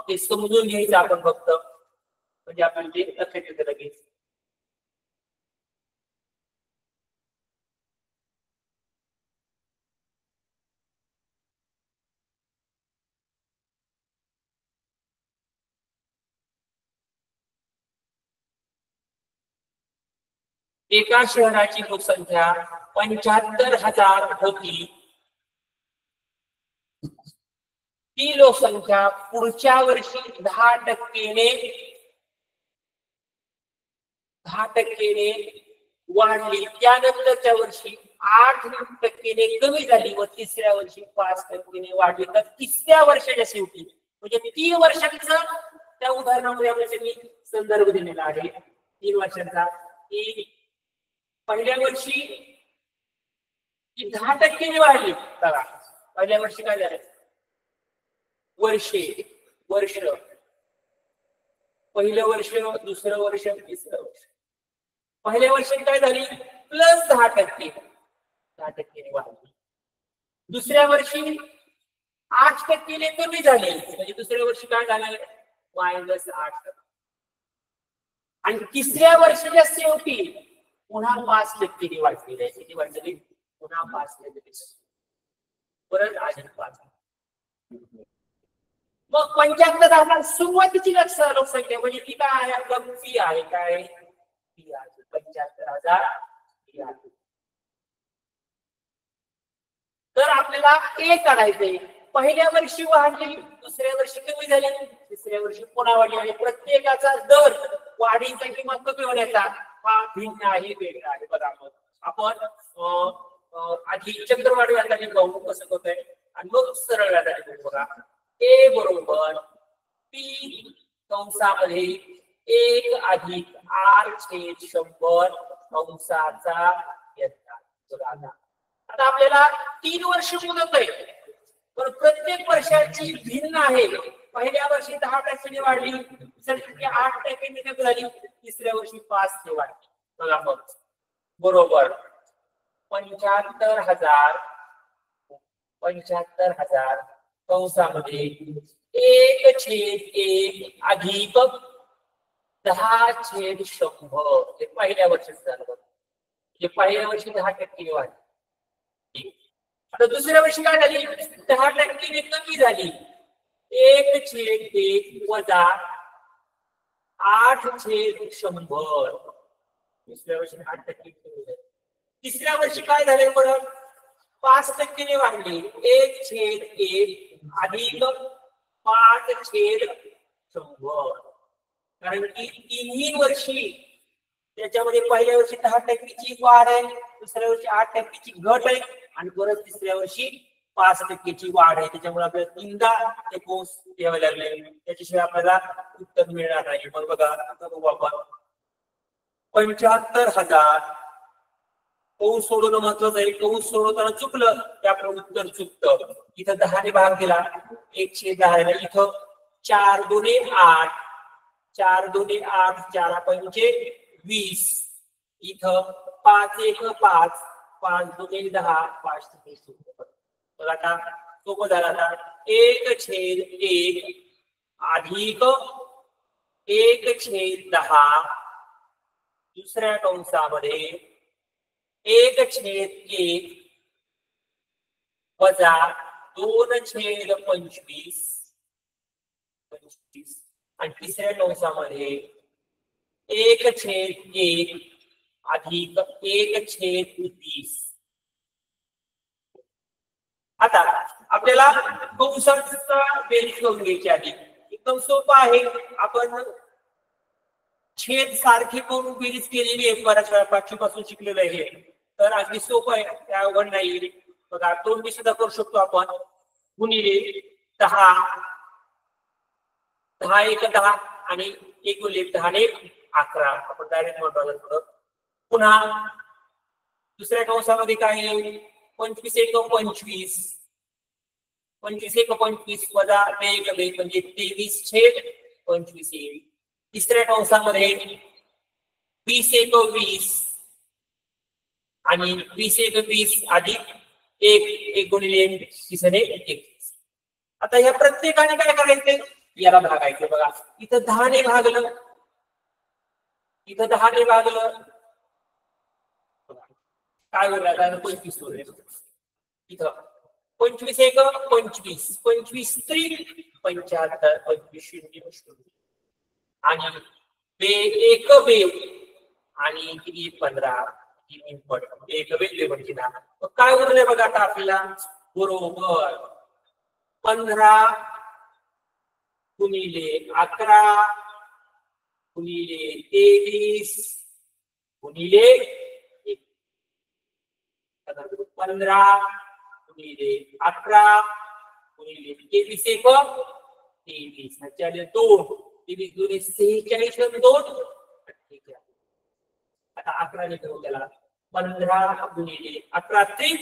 ते समजून घ्यायचं आपण फक्त म्हणजे आपण ते लक्षात येतं लगेच. एका शहराची लोकसंख्या 75,000 होती. ती लोकसंख्या पुढच्या वर्षी 10%ने वाढली. त्यानंतरच्या वर्षी 8% कमी झाली व तिसऱ्या वर्षी 5% वाढली. तर तिसऱ्या वर्षाच्या शेवटी म्हणजे 3 वर्षांचा त्या उदाहरणामध्ये आपल्याला संदर्भ दिलेला आहे. 3 वर्षांचा पहिल्या वर्षी 10% वाढली. बघा पहिल्या वर्षी काय झालं वर्ष पहिलं वर्ष दुसरं वर्ष तिसरं वर्ष. पहिल्या वर्षी काय झाली प्लस 10% वाढली. दुसऱ्या वर्षी 8% कमी झाली म्हणजे दुसऱ्या वर्षी काय झालं -8. आणि तिसऱ्या वर्षाच्या शेवटी पुन्हा 5% वाढलेली आहे. किती वाढलेली पुन्हा 5%. परत अजून 5. मग 75,000 सुरुवातीची लोकसंख्या म्हणजे ती काय आहे आपला पी आहे. काय पी आहे 75,000 पी आहे. तर आपल्याला ए काढायचंय. पहिल्या वर्षी वाढली दुसऱ्या वर्षी कमी झाली तिसऱ्या वर्षी पुन्हा वाढली आणि प्रत्येकाचा दर वाढीचा किंवा कमी होण्याचा हा भिन्न आहे वेगळा आहे. बघा आपण आधी चक्रवाढ व्याजाने पाहू कसं होतंय आणि मग सरळ व्याजाने बघा. ए बरोबर पी कंसामध्ये 1 अधिक आर छेद 100 कंसाचा यथा. आता आपल्याला 3 वर्ष मुदत आहे पण प्रत्येक वर्षाची भिन्न आहे. पहिल्या वर्षी 10% वाढली दुसऱ्या 8% कमी झाली तिसऱ्या वर्षी 5% वाढली. बघा मग बरोबर 75,000 कंसामध्ये 1/1 अधिक 10/100 हे पहिल्या वर्षीच झालं. हे पहिल्या वर्षी 10% वाढली आता दुसऱ्या वर्षी काय झाली 10% कमी झाली 1/1 वजा 8/100 दुसऱ्या वर्षी 8% कमी झाली तिसऱ्या वर्षी काय झाले बरं 5% वाढली 1/1 अधिक 5/100 कारण की तिन्ही वर्षी त्याच्यामध्ये पहिल्या वर्षी 10%ची वाढ आहे दुसऱ्या वर्षी 8%ची घट आहे आणि परत तिसऱ्या वर्षी 5%ची वाढ आहे त्याच्यामुळे आपल्याला तीनदा ते कोर्स द्यावे लागले त्याच्याशिवाय आपल्याला उत्तर मिळणार नाही मग बघा आता बघू आपण 75,000 कौंस सोडवणं महत्वाचं आहे कौंस सोडवताना चुकलं ते आपलं उत्तर चुकतं इथं 10 ने भाग दिला 1/10 इथं 4 2 8 4 2 8 4 5 20 इथं 5 1 5 5 2 10 5 3 बघा आता सोपं झालं आता 1/1 अधिक 1/10 दुसऱ्या कंसामध्ये 1/1 वजा 2/25 आणि तिसऱ्या कंसामध्ये 1/1 अधिक 1/20 आता आपल्याला कंसाचा बेरीज करून घ्यायची आहे एकदम सोपं आहे आपण छेद सारखी करून बेरीज केलेली आहे बऱ्याच वेळा पाचवीपासून शिकलेलं आहे तर अगदी सोपं आहे त्या अवघड नाही बघा तोंडी सुद्धा करू शकतो आपण गुणिले 10 10 1 10 आणि 1 गुणिले 10 ने 11 आपण डायरेक्ट म्हणतो पुन्हा दुसऱ्या कंसामध्ये काय आहे 25 1 25 25 1 25 वजा 2 1 म्हणजे 23/25 येईल तिसऱ्या कंसामध्ये 20 1 20 आणि 20 1 20 अधिक 1 गुणिले 20 ने 21 आता या प्रत्येकाने काय करायचं याला भागायचं बघा इथं 10 ने भागलं इथं 10 ने भागलं काय होईल आता 25 होईल इथं 25 1 25 25 3 75 25 आणि 1 बे आणि किती 15 1 बे म्हणजे काय उरले बघा आता आपल्याला बरोबर 15 गुणिले 11 गुणिले 23 गुणिले 15 गुणिले 11 गुणिले 23 1 23 ह्याच्याले 2 23 गुणिले 46 2 ठीक आहे आता 11 ने करू त्याला 15 गुणिले 11 3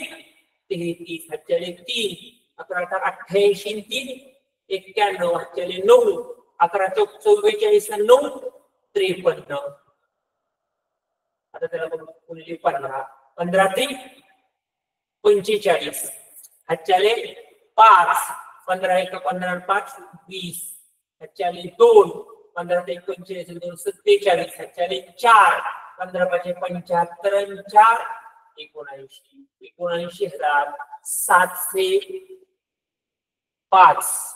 33 ह्याच्याले 3 11 88 3 91 ह्याच्याले 9 11 44 9 53 आता त्याला गुणिले 15 15 3 45 ह्याच्याले 5 15 1 15 5 20 ह्याच्याले 2 15 1 45 2 47 ह्याच्याले 4 15 5 75 4 79,705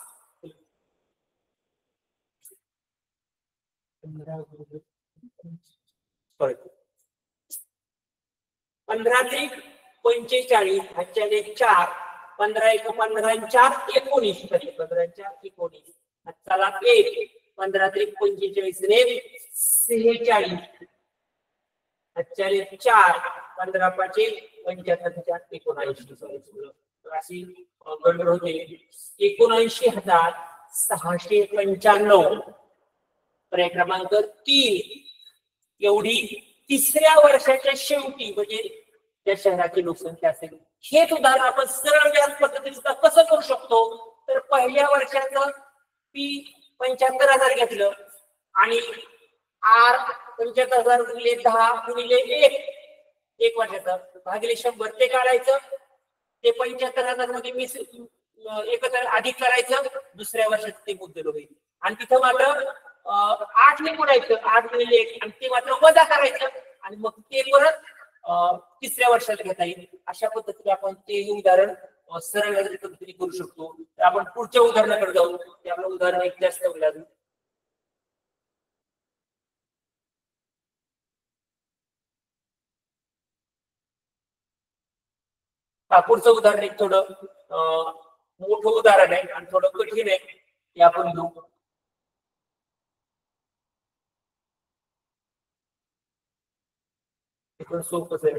15 3 45 ह्याच्याले 4 15 1 15 4 19 15 4 19 चला 1 15 3 45 ने 46 ह्याच्याले 4 15 5 75 4 19 अशी गणना होते 79,695 पर्याय क्रमांक 3 एवढी तिसऱ्या वर्षाच्या शेवटी म्हणजे त्या शहराची लोकसंख्या असेल हेच उदाहरण आपण सरळ व्याज पद्धतीने कसं करू शकतो तर पहिल्या वर्षाचं पी 75,000 घेतलं आणि आर 75,000 गुणिले 10 गुणिले 1 वर्षाचं भागिले 100 ते काढायचं ते 75,000 मध्ये मी एकत्र अधिक करायचं दुसऱ्या वर्षात ते मुद्दल होईल आणि तिथं मात्र 8 ने गुणायचं 8 गुणिले 1 आणि ते मात्र वजा करायचं आणि मग ते परत तिसऱ्या वर्षाला घेता येईल. अशा पद्धतीने आपण तेही उदाहरण सरळ पद्धतीने करू शकतो. तर आपण पुढच्या उदाहरणाकडे जाऊ. ते आपलं उदाहरण एक जास्त होईल. पुढचं उदाहरण एक थोडं मोठं उदाहरण आहे आणि थोडं कठीण आहे. ते आपण घेऊ. पण सोपंच आहे.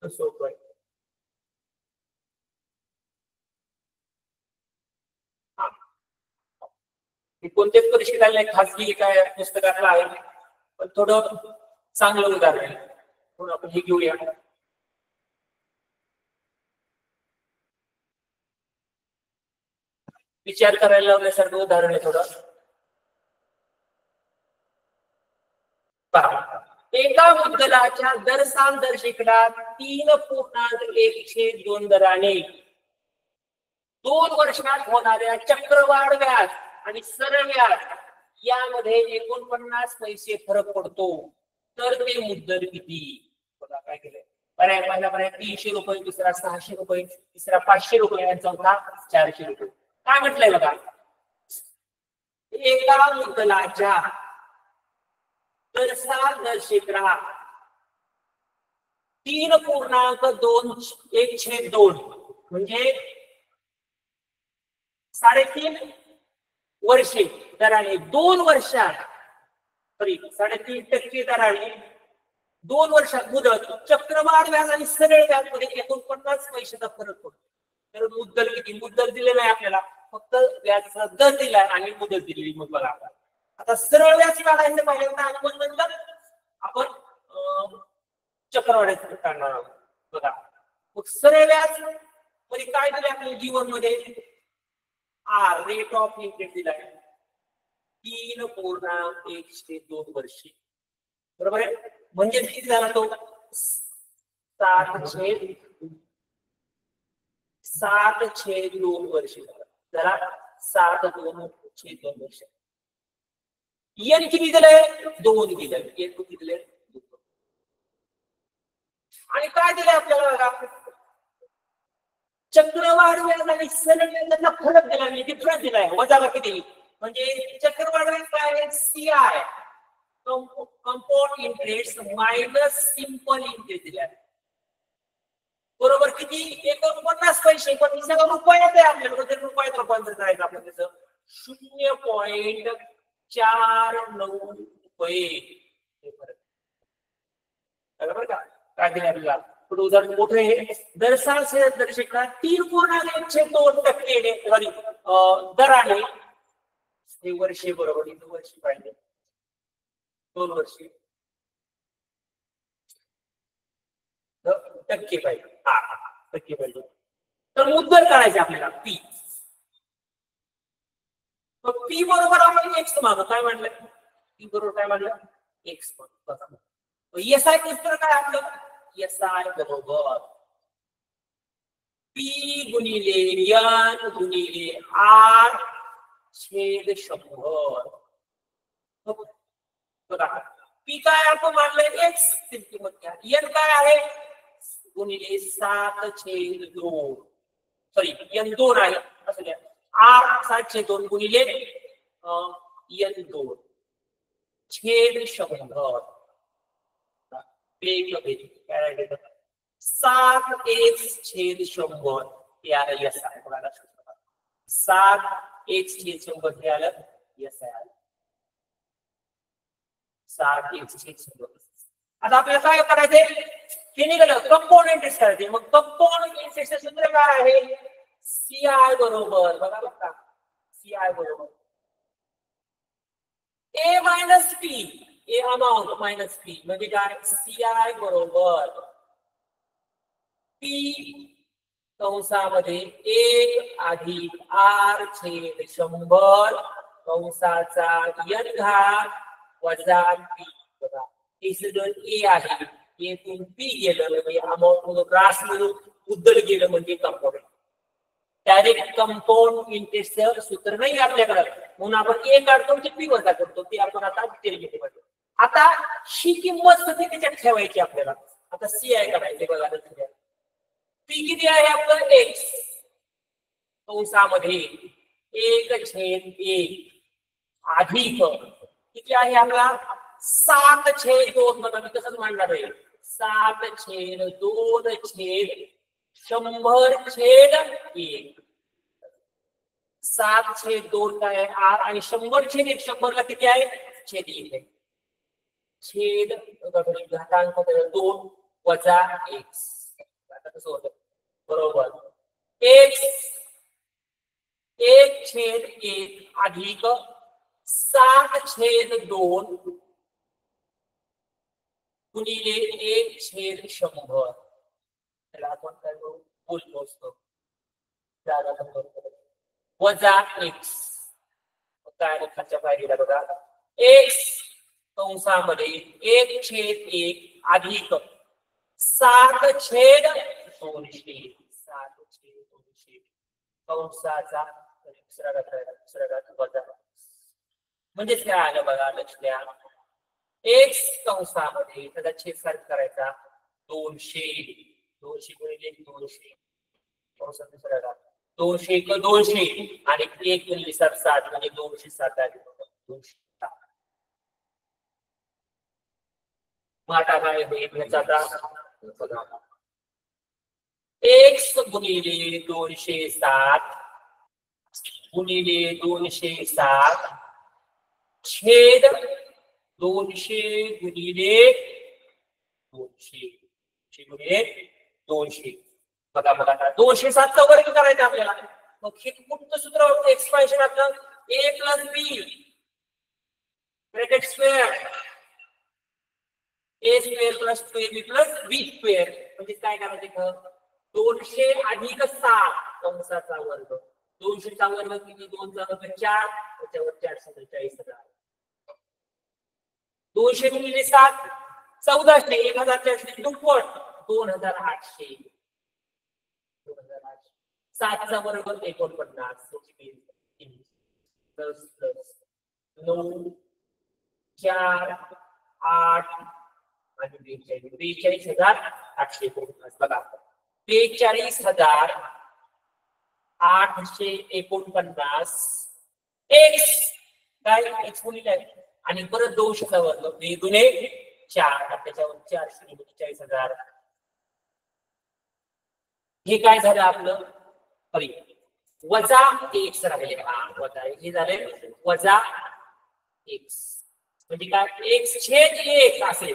सोपं आहे. कोणत्याच परीक्षेला नाही, खासगी काय पुस्तकातला आहे, पण थोडं चांगलं उदाहरण आहे. म्हणून आपण हे घेऊया. विचार करायला लावण्यासारखं उदाहरण आहे थोडं. एका मुद्दलाच्या दरसाल दर्शिकला 3.1/2 दराने 2 वर्षात होणाऱ्या चक्रवाढ व्याज आणि सरळ व्याज यामध्ये 49 पैसे फरक पडतो, तर ते मुद्दल किती? बघा काय केलंय. पर्याय पहिला पर्याय 300 रुपये, दुसरा 600 रुपये, तिसरा 500 रुपये आणि चौथा 400 रुपये. काय म्हटलंय बघा, एका मुद्दलाच्या दरसाल दर्शिकला 3.1/2 म्हणजे 3.5 वर्षे दराने 2 वर्षात, सॉरी 3.5% दराने 2 वर्षात मुदत चक्रवाढ व्याज आणि सरळ व्याज मध्ये 49 पैशाचा फरक पडतो. तर मुद्दल किती? मुद्दल दिलेलं आहे आपल्याला, फक्त व्याजाचा दर दिलाय आणि मुदत दिलेली. मग बघा आता सरळ व्याज काढायचं पहिल्यांदा आपण नंतर आपण चक्रवाढीचं काढणार आहोत. बघा मग सरळ व्याज मध्ये काय दिलं आपल्या जीवन मध्ये? रेट ऑफ इंटरेस्ट दिलाय 3.1/2 वर्षे. बरोबर आहे. म्हणजे किती झाला तो? 7/2 वर्षे झाला. 7/2 वर्ष. एन किती दिलंय? 2 दिलंय. एन किती दिलंय? 2. आणि काय दिलंय आपल्याला बघा, चक्रवाढ व्याज आणि सरळ व्याजाचा फरक दिला, म्हणजे डिफरन्स दिलाय, वजा किती? म्हणजे चक्रवाढ व्याज काय आहे? CI, compound interest minus simple interest दिलाय. बरोबर किती? 49 पैसे. पण सगळं रुपयात आहे आपल्याला, तर रुपयात रूपांतर करायचं आपण त्याचं 0.49 रुपये. बरोबर का? काय दिलं आपल्याला? पुढे उदाहरण मोठं आहे. दरसाल दर्शिका 3.1/2% दराने हे वर्षे, बरोबर इथं वर्षी पाहिजे, 2 वर्षे टक्के पाहिजे. टक्के पाहिजे. तर मुद्दल काढायचे आपल्याला पी. पी बरोबर आपण एक्स मागू. काय म्हणलं? पी बरोबर काय म्हणलं? एक्स. एस आय सूत्र काय आपलं? एस आय बरोबर पी गुणिले एन गुणिले आर छेद 100. बघा पी काय आपण मानलंय? एक्स किंमत घ्या. एन काय आहे? गुणिले 7/2. सॉरी एन 2 आहे असं घ्या. आर 7/2 गुणिले एन 2 छेद 100. 7x/100 हे आलं यस आहे. बघा 7x/100 हे आलं यस आहे. 7x/100. आता आपल्याला काय करायचंय? हे निघालं कंपाऊंड इंटरेस्ट करायचे. मग कंपाऊंड इंटरेस्टचं सूत्र काय आहे? सीआय बरोबर, बघा बघा सीआय बरोबर ए मायनस पी. ए अमाउंट मायनस पी म्हणजे काय? सीआय बरोबर पी कंसामध्ये 1 अधिक आर छेद 100 कंसाचा एन घात वजा पी. बघा हे सगळं ए आहे. येथून पी गेलं म्हणजे अमाउंट म्हणून रास म्हणून मुद्दल गेलं म्हणजे कंपाऊंड. डायरेक्ट कंपाऊंड इंटरेस्टचं सूत्र नाही आपल्याकडे, म्हणून आपण ए काढतो ते पी वजा करतो. ते आपण आता डिटेल मध्ये. आता ही किंमत सध्या त्याच्यात ठेवायची आपल्याला. आता सी आहे करायचे बघा. पी किती आहे आपलं एक्स कंसामध्ये 1/1 अधिक किती आहे आपला 7/2. बघा मी कसं मांडणार आहे 7/2/100/1. 7/2 काय आहे आर आणि 100/1. 100ला किती आहे छेद 1 आहे. छेद घातांक 2 वजा एक्स. आता कसं होतं बरोबर एक्स 1/1 अधिक 7/2 गुणिले 1/100. त्याला आपण काय करू बोल मोजतो वजा एक्स. काय खालच्या पायरीला बघा एक्स कंसामध्ये 1/1 अधिक 7/200 कंसाचा दुसरा घात वजा. म्हणजेच काय आलं बघा लक्ष द्या. एक्स कंसामध्ये त्याचा छेदसार करायचा 200 गुणिले 200 कंसात दुसरा घात 200 × 200 आणि 1 गुणिले 7 म्हणजे 207 आहे. 207 माटा काय होईल ह्याचा आता एक्स गुणिले 207 गुणिले 207 छेद 200 गुणिले 200 बघा 207चा वर्ग करायचा आपल्याला. मग हे कुठलं सूत्र होतं एक्सपान्शन आपलं a + b bracket square a² + 2ab + b². म्हणजे काय करायचं 200 अधिक 7 कंसाचा वर्ग. 200चा वर्ग किती 2 चा वर्ग 4 त्याच्यावर 447,000. 200 गुणिले 7 1400 1400 दुप्पट 2800. 7चा वर्ग 49 प्लस 9 4 8 आणि 42,849. बघा 42,849 एक्स काय एक्स गुणिले आणि परत 200चा वर्ग 2 गुणे 4 त्याच्यावर 440,000. हे काय झालं आपलं सॉरी वजा एक्स राहिले. वजा हे झाले वजा एक्स. म्हणजे काय x/1 असेल.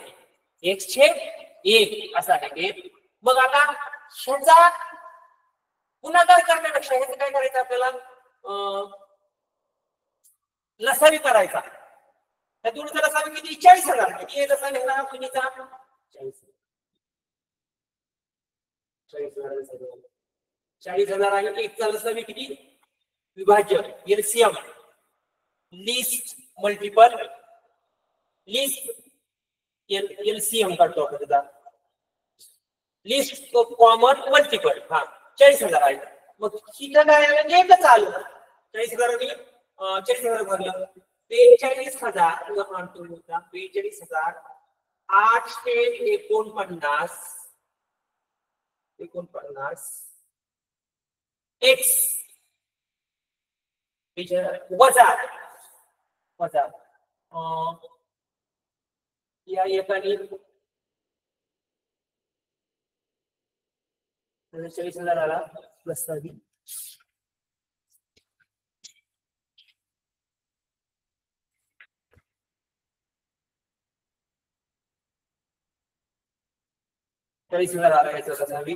x/1 असं आहे. मग आता ह्याचा गुणाकार करण्यापेक्षा ह्याचं काय करायचं आपल्याला लसावी करायचा. त्या दोन लसावी किती 40,000. किती लसावी ह्याला कुणीचा 40,000 आणि एकचा लसावी किती विभाज्य LCM list multiple list LCM काढतो आपण त्याचा लिस्ट कॉमन मल्टिपल 40,000 आहे. मग किती काय एकच आलं 40,000 आणि 40,000 भरलं 42,000 मानतो होता 42,849 एक्स वजा या एकाने 40,000 आला प्लस 40,000 आला याचा लसावी.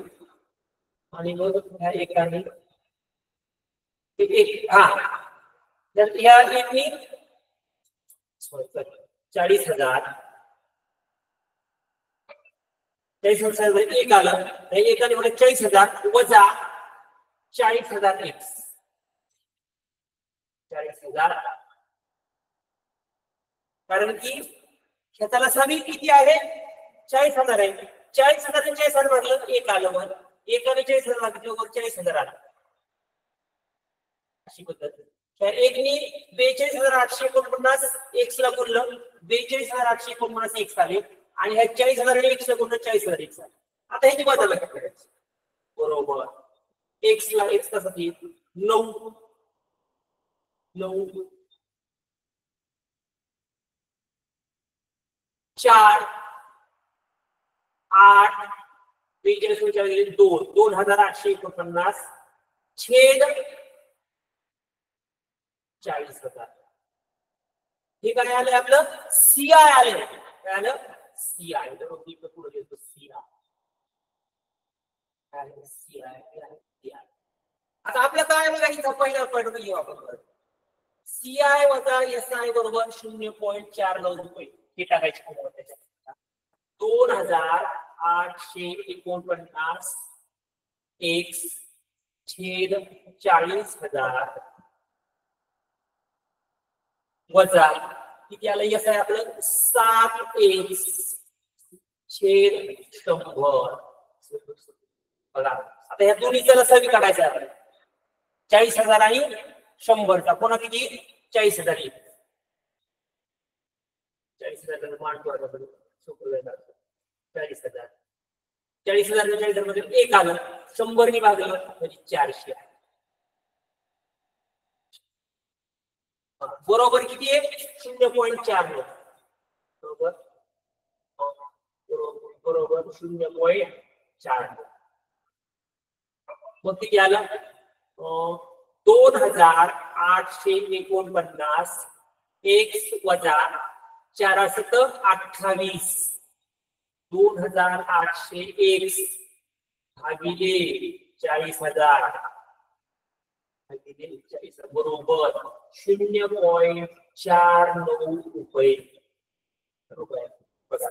आणि मग ह्या एकाने तर ह्या एकाने 40,000 एक आलं एकाने म्हणजे 40,000 वजा 40,000 एक्स 40,000 कारण की ह्याचा लसावी किती आहे 40,000 आहे. 40,000 40,000 भरलं एक आलं वर एकाने 40,000 लागलं वर 40,000 आलं अशी पद्धत. तर एकनी 42,849 एक्स ला गुणलं 42,849 एक्स आले आणि ह्या 40,000 एक्स ला गुणलं 40,000 एक्स आले. आता ह्याची बदल करायची बरोबर. एक्स ला एक्स कसा येईल 9 9 4 8 42 2,849 छेद 40,000. हे काय आलं आपलं सीआय आलं. काय आलं सीआय. तर पुढे घेतो सीआय. आता आपलं काय बघा इथं पहिला पॉईंट घेऊ आपण. सीआय वजा एसआय बरोबर 0.49 रुपये हे टाकायचे त्याच्यात. 2,849 एक्स छेद 40,000 वजा किती आलं एसआय आपलं 7 एक्स छेद 100. बघा आता ह्या दोन्हीचा लसावी काढायचा आहे. 40,000 आणि 100चा पुन्हा किती 40,000 येईल. 40,000 मांडतो सोपं जाईल. 40,000 40,000 मध्ये 1 आलं 100 ने भागलं म्हणजे 400 बरोबर किती आहे 0.4 बरोबर बरोबर 0.4. मग किती आलं 2,849 एक्स वजा 428 2,800 एक्स भागिले 40,000 भागिले 40,000 बरोबर 0.49 रुपये. बरोबर बघा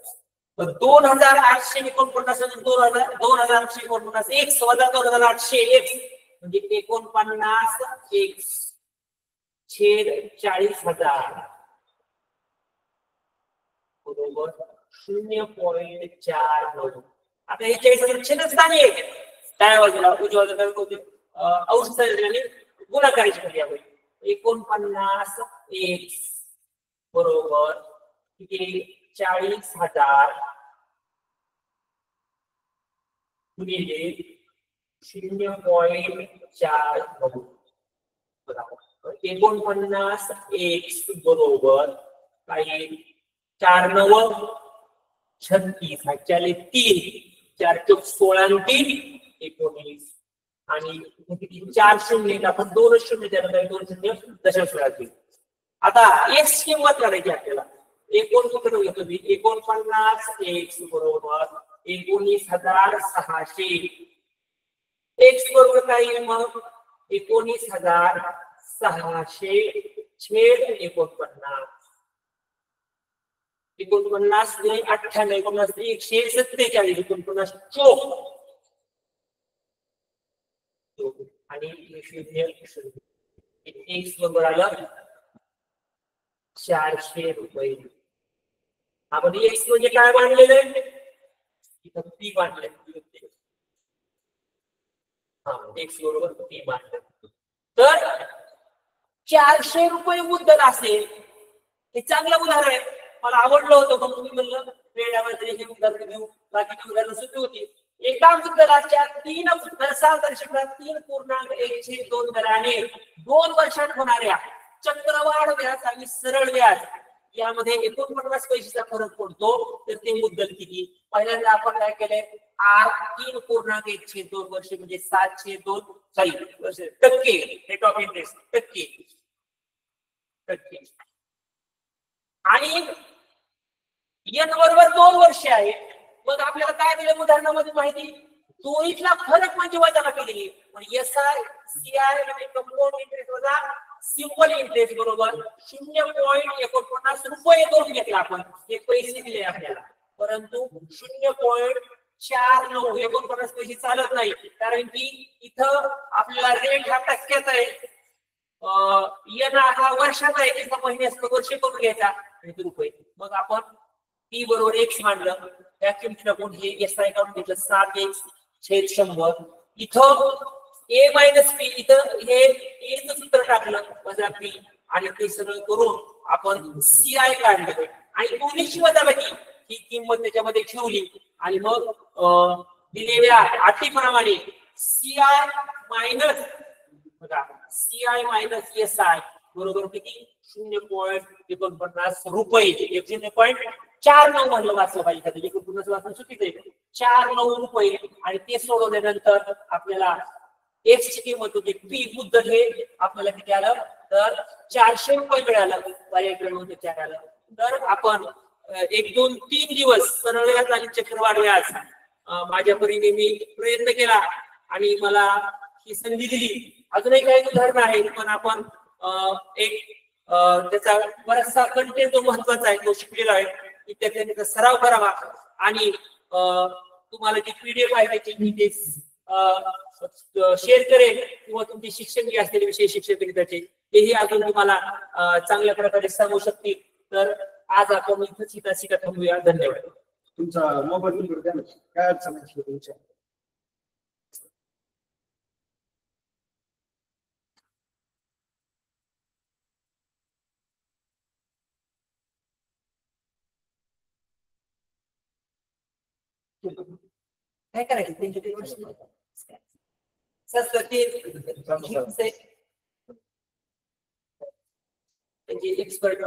2,849 2,849 एक्स वजा 2,800 एक्स म्हणजे 49 एक्स छेद 40,000 बरोबर 0.49. आता हे 40,000 छेदस्थानी आहे काय बाजूला उजव्या बाजूला औषधाने गुणाकाराची क्रिया होईल. 49 एक्स बरोबर किती 40,000 गुणिले 0.4 49 एक्स बरोबर काही 4 9 36 ह्याच्याले 3 4 चौक 16 3 19 आणि किती 4 शून्य आपण 2 शून्य त्यानंतर 2 शून्य दशांश लागतील. आता एक्स किंमत काढायची आपल्याला. 49 घेतो मी 49 एक्स बरोबर 19,600 एक्स बरोबर काय मग 19,600 छेद 49 49 98 147 49 चोक आणि एक्स बरोबर आलं 400 रुपये. आपण एक्स म्हणजे काय मांडलेलं आहे इथं पी मांडले. एक्स बरोबर पी मांडलं तर 400 रुपये मुद्दल असेल. हे चांगलं उदाहरण आहे. मला आवडलं होतं पण तुम्ही म्हणलं वेळामध्ये हे उदाहरण घेऊ बाकीची उदाहरणं सुद्धा होती. एका मुद्दलाच्या 3 दशांशात 3.12 दराने 2 वर्षात होणाऱ्या चक्रवाढ व्याज आणि सरळ व्याज यामध्ये 49 पैशाचा फरक पडतो. तर ते मुद्दल किती पहिल्यांदा आपण काय केलंय आर 3.1/2 वर्ष म्हणजे 7/2 वर्ष टक्के रेट ऑफ इंटरेस्ट टक्के आणि एन बरोबर 2 वर्ष आहे. मग आपल्याला काय दिलं उदाहरणामध्ये माहिती दोन्हीतला फरक म्हणजे वजा केलेली म्हणजे एसआय सीआय म्हणजे कंपाऊंड इंटरेस्ट वजा सिंपल इंटरेस्ट बरोबर 0.49 रुपये दोन घेतला आपण. हे पैसे दिले आपल्याला परंतु 0.49 49 पैसे चालत नाही कारण की इथं आपल्याला रेट हा टक्क्यात आहे. एन हा वर्षाचा आहे एका महिन्याचा वर्ष करून घ्यायचा रुपये. मग आपण पी बरोबर एक्स मांडलं त्या किमतीला कोण हे एसआय काढून घेतलं 7 एक्स छेद 100 इथं ए मायनस पी इथं हे एचं सूत्र टाकलं वजा पी आणि ते सगळं करून आपण सी आय काढलं आणि दोन्हीची वजाबाकी ही किंमत त्याच्यामध्ये ठेवली आणि मग दिलेल्या अटीप्रमाणे सी आय मायनस बघा C I minus S I बरोबर किती 0.49 रुपये 0.49 म्हणलं वाचलं पाहिजे 49 वाचणं चुकीचं आहे 49 रुपये आणि ते सोडवल्यानंतर आपल्याला एक्स ची किंमत होती पी मुद्दल हे आपल्याला किती आलं तर 400 रुपये मिळालं पर्याय 4 आलं तर आपण 1 2 3 दिवस सरळ व्याज आणि चक्रवाढ व्याज माझ्या परीने मी प्रयत्न केला आणि मला ही संधी दिली अजूनही काही उदाहरण आहेत पण आपण एक त्याचा बराचसा कंटेंट जो महत्वाचा आहे तो शिकलेला आहे विद्यार्थ्यांनी सराव करावा आणि तुम्हाला जी पीडीएफ आहे त्याची मी ते शेअर करेल किंवा तुमचे शिक्षक जे असतील विषय शिक्षक गणिताचे तेही अजून तुम्हाला चांगल्या प्रकारे सांगू शकतील तर आज आपण इथं शिका थांबूया धन्यवाद तुमचा मोबाईल नंबर द्या ना काय अडचण आहे तुमच्या काय करायचं त्यांची एक्सपर्ट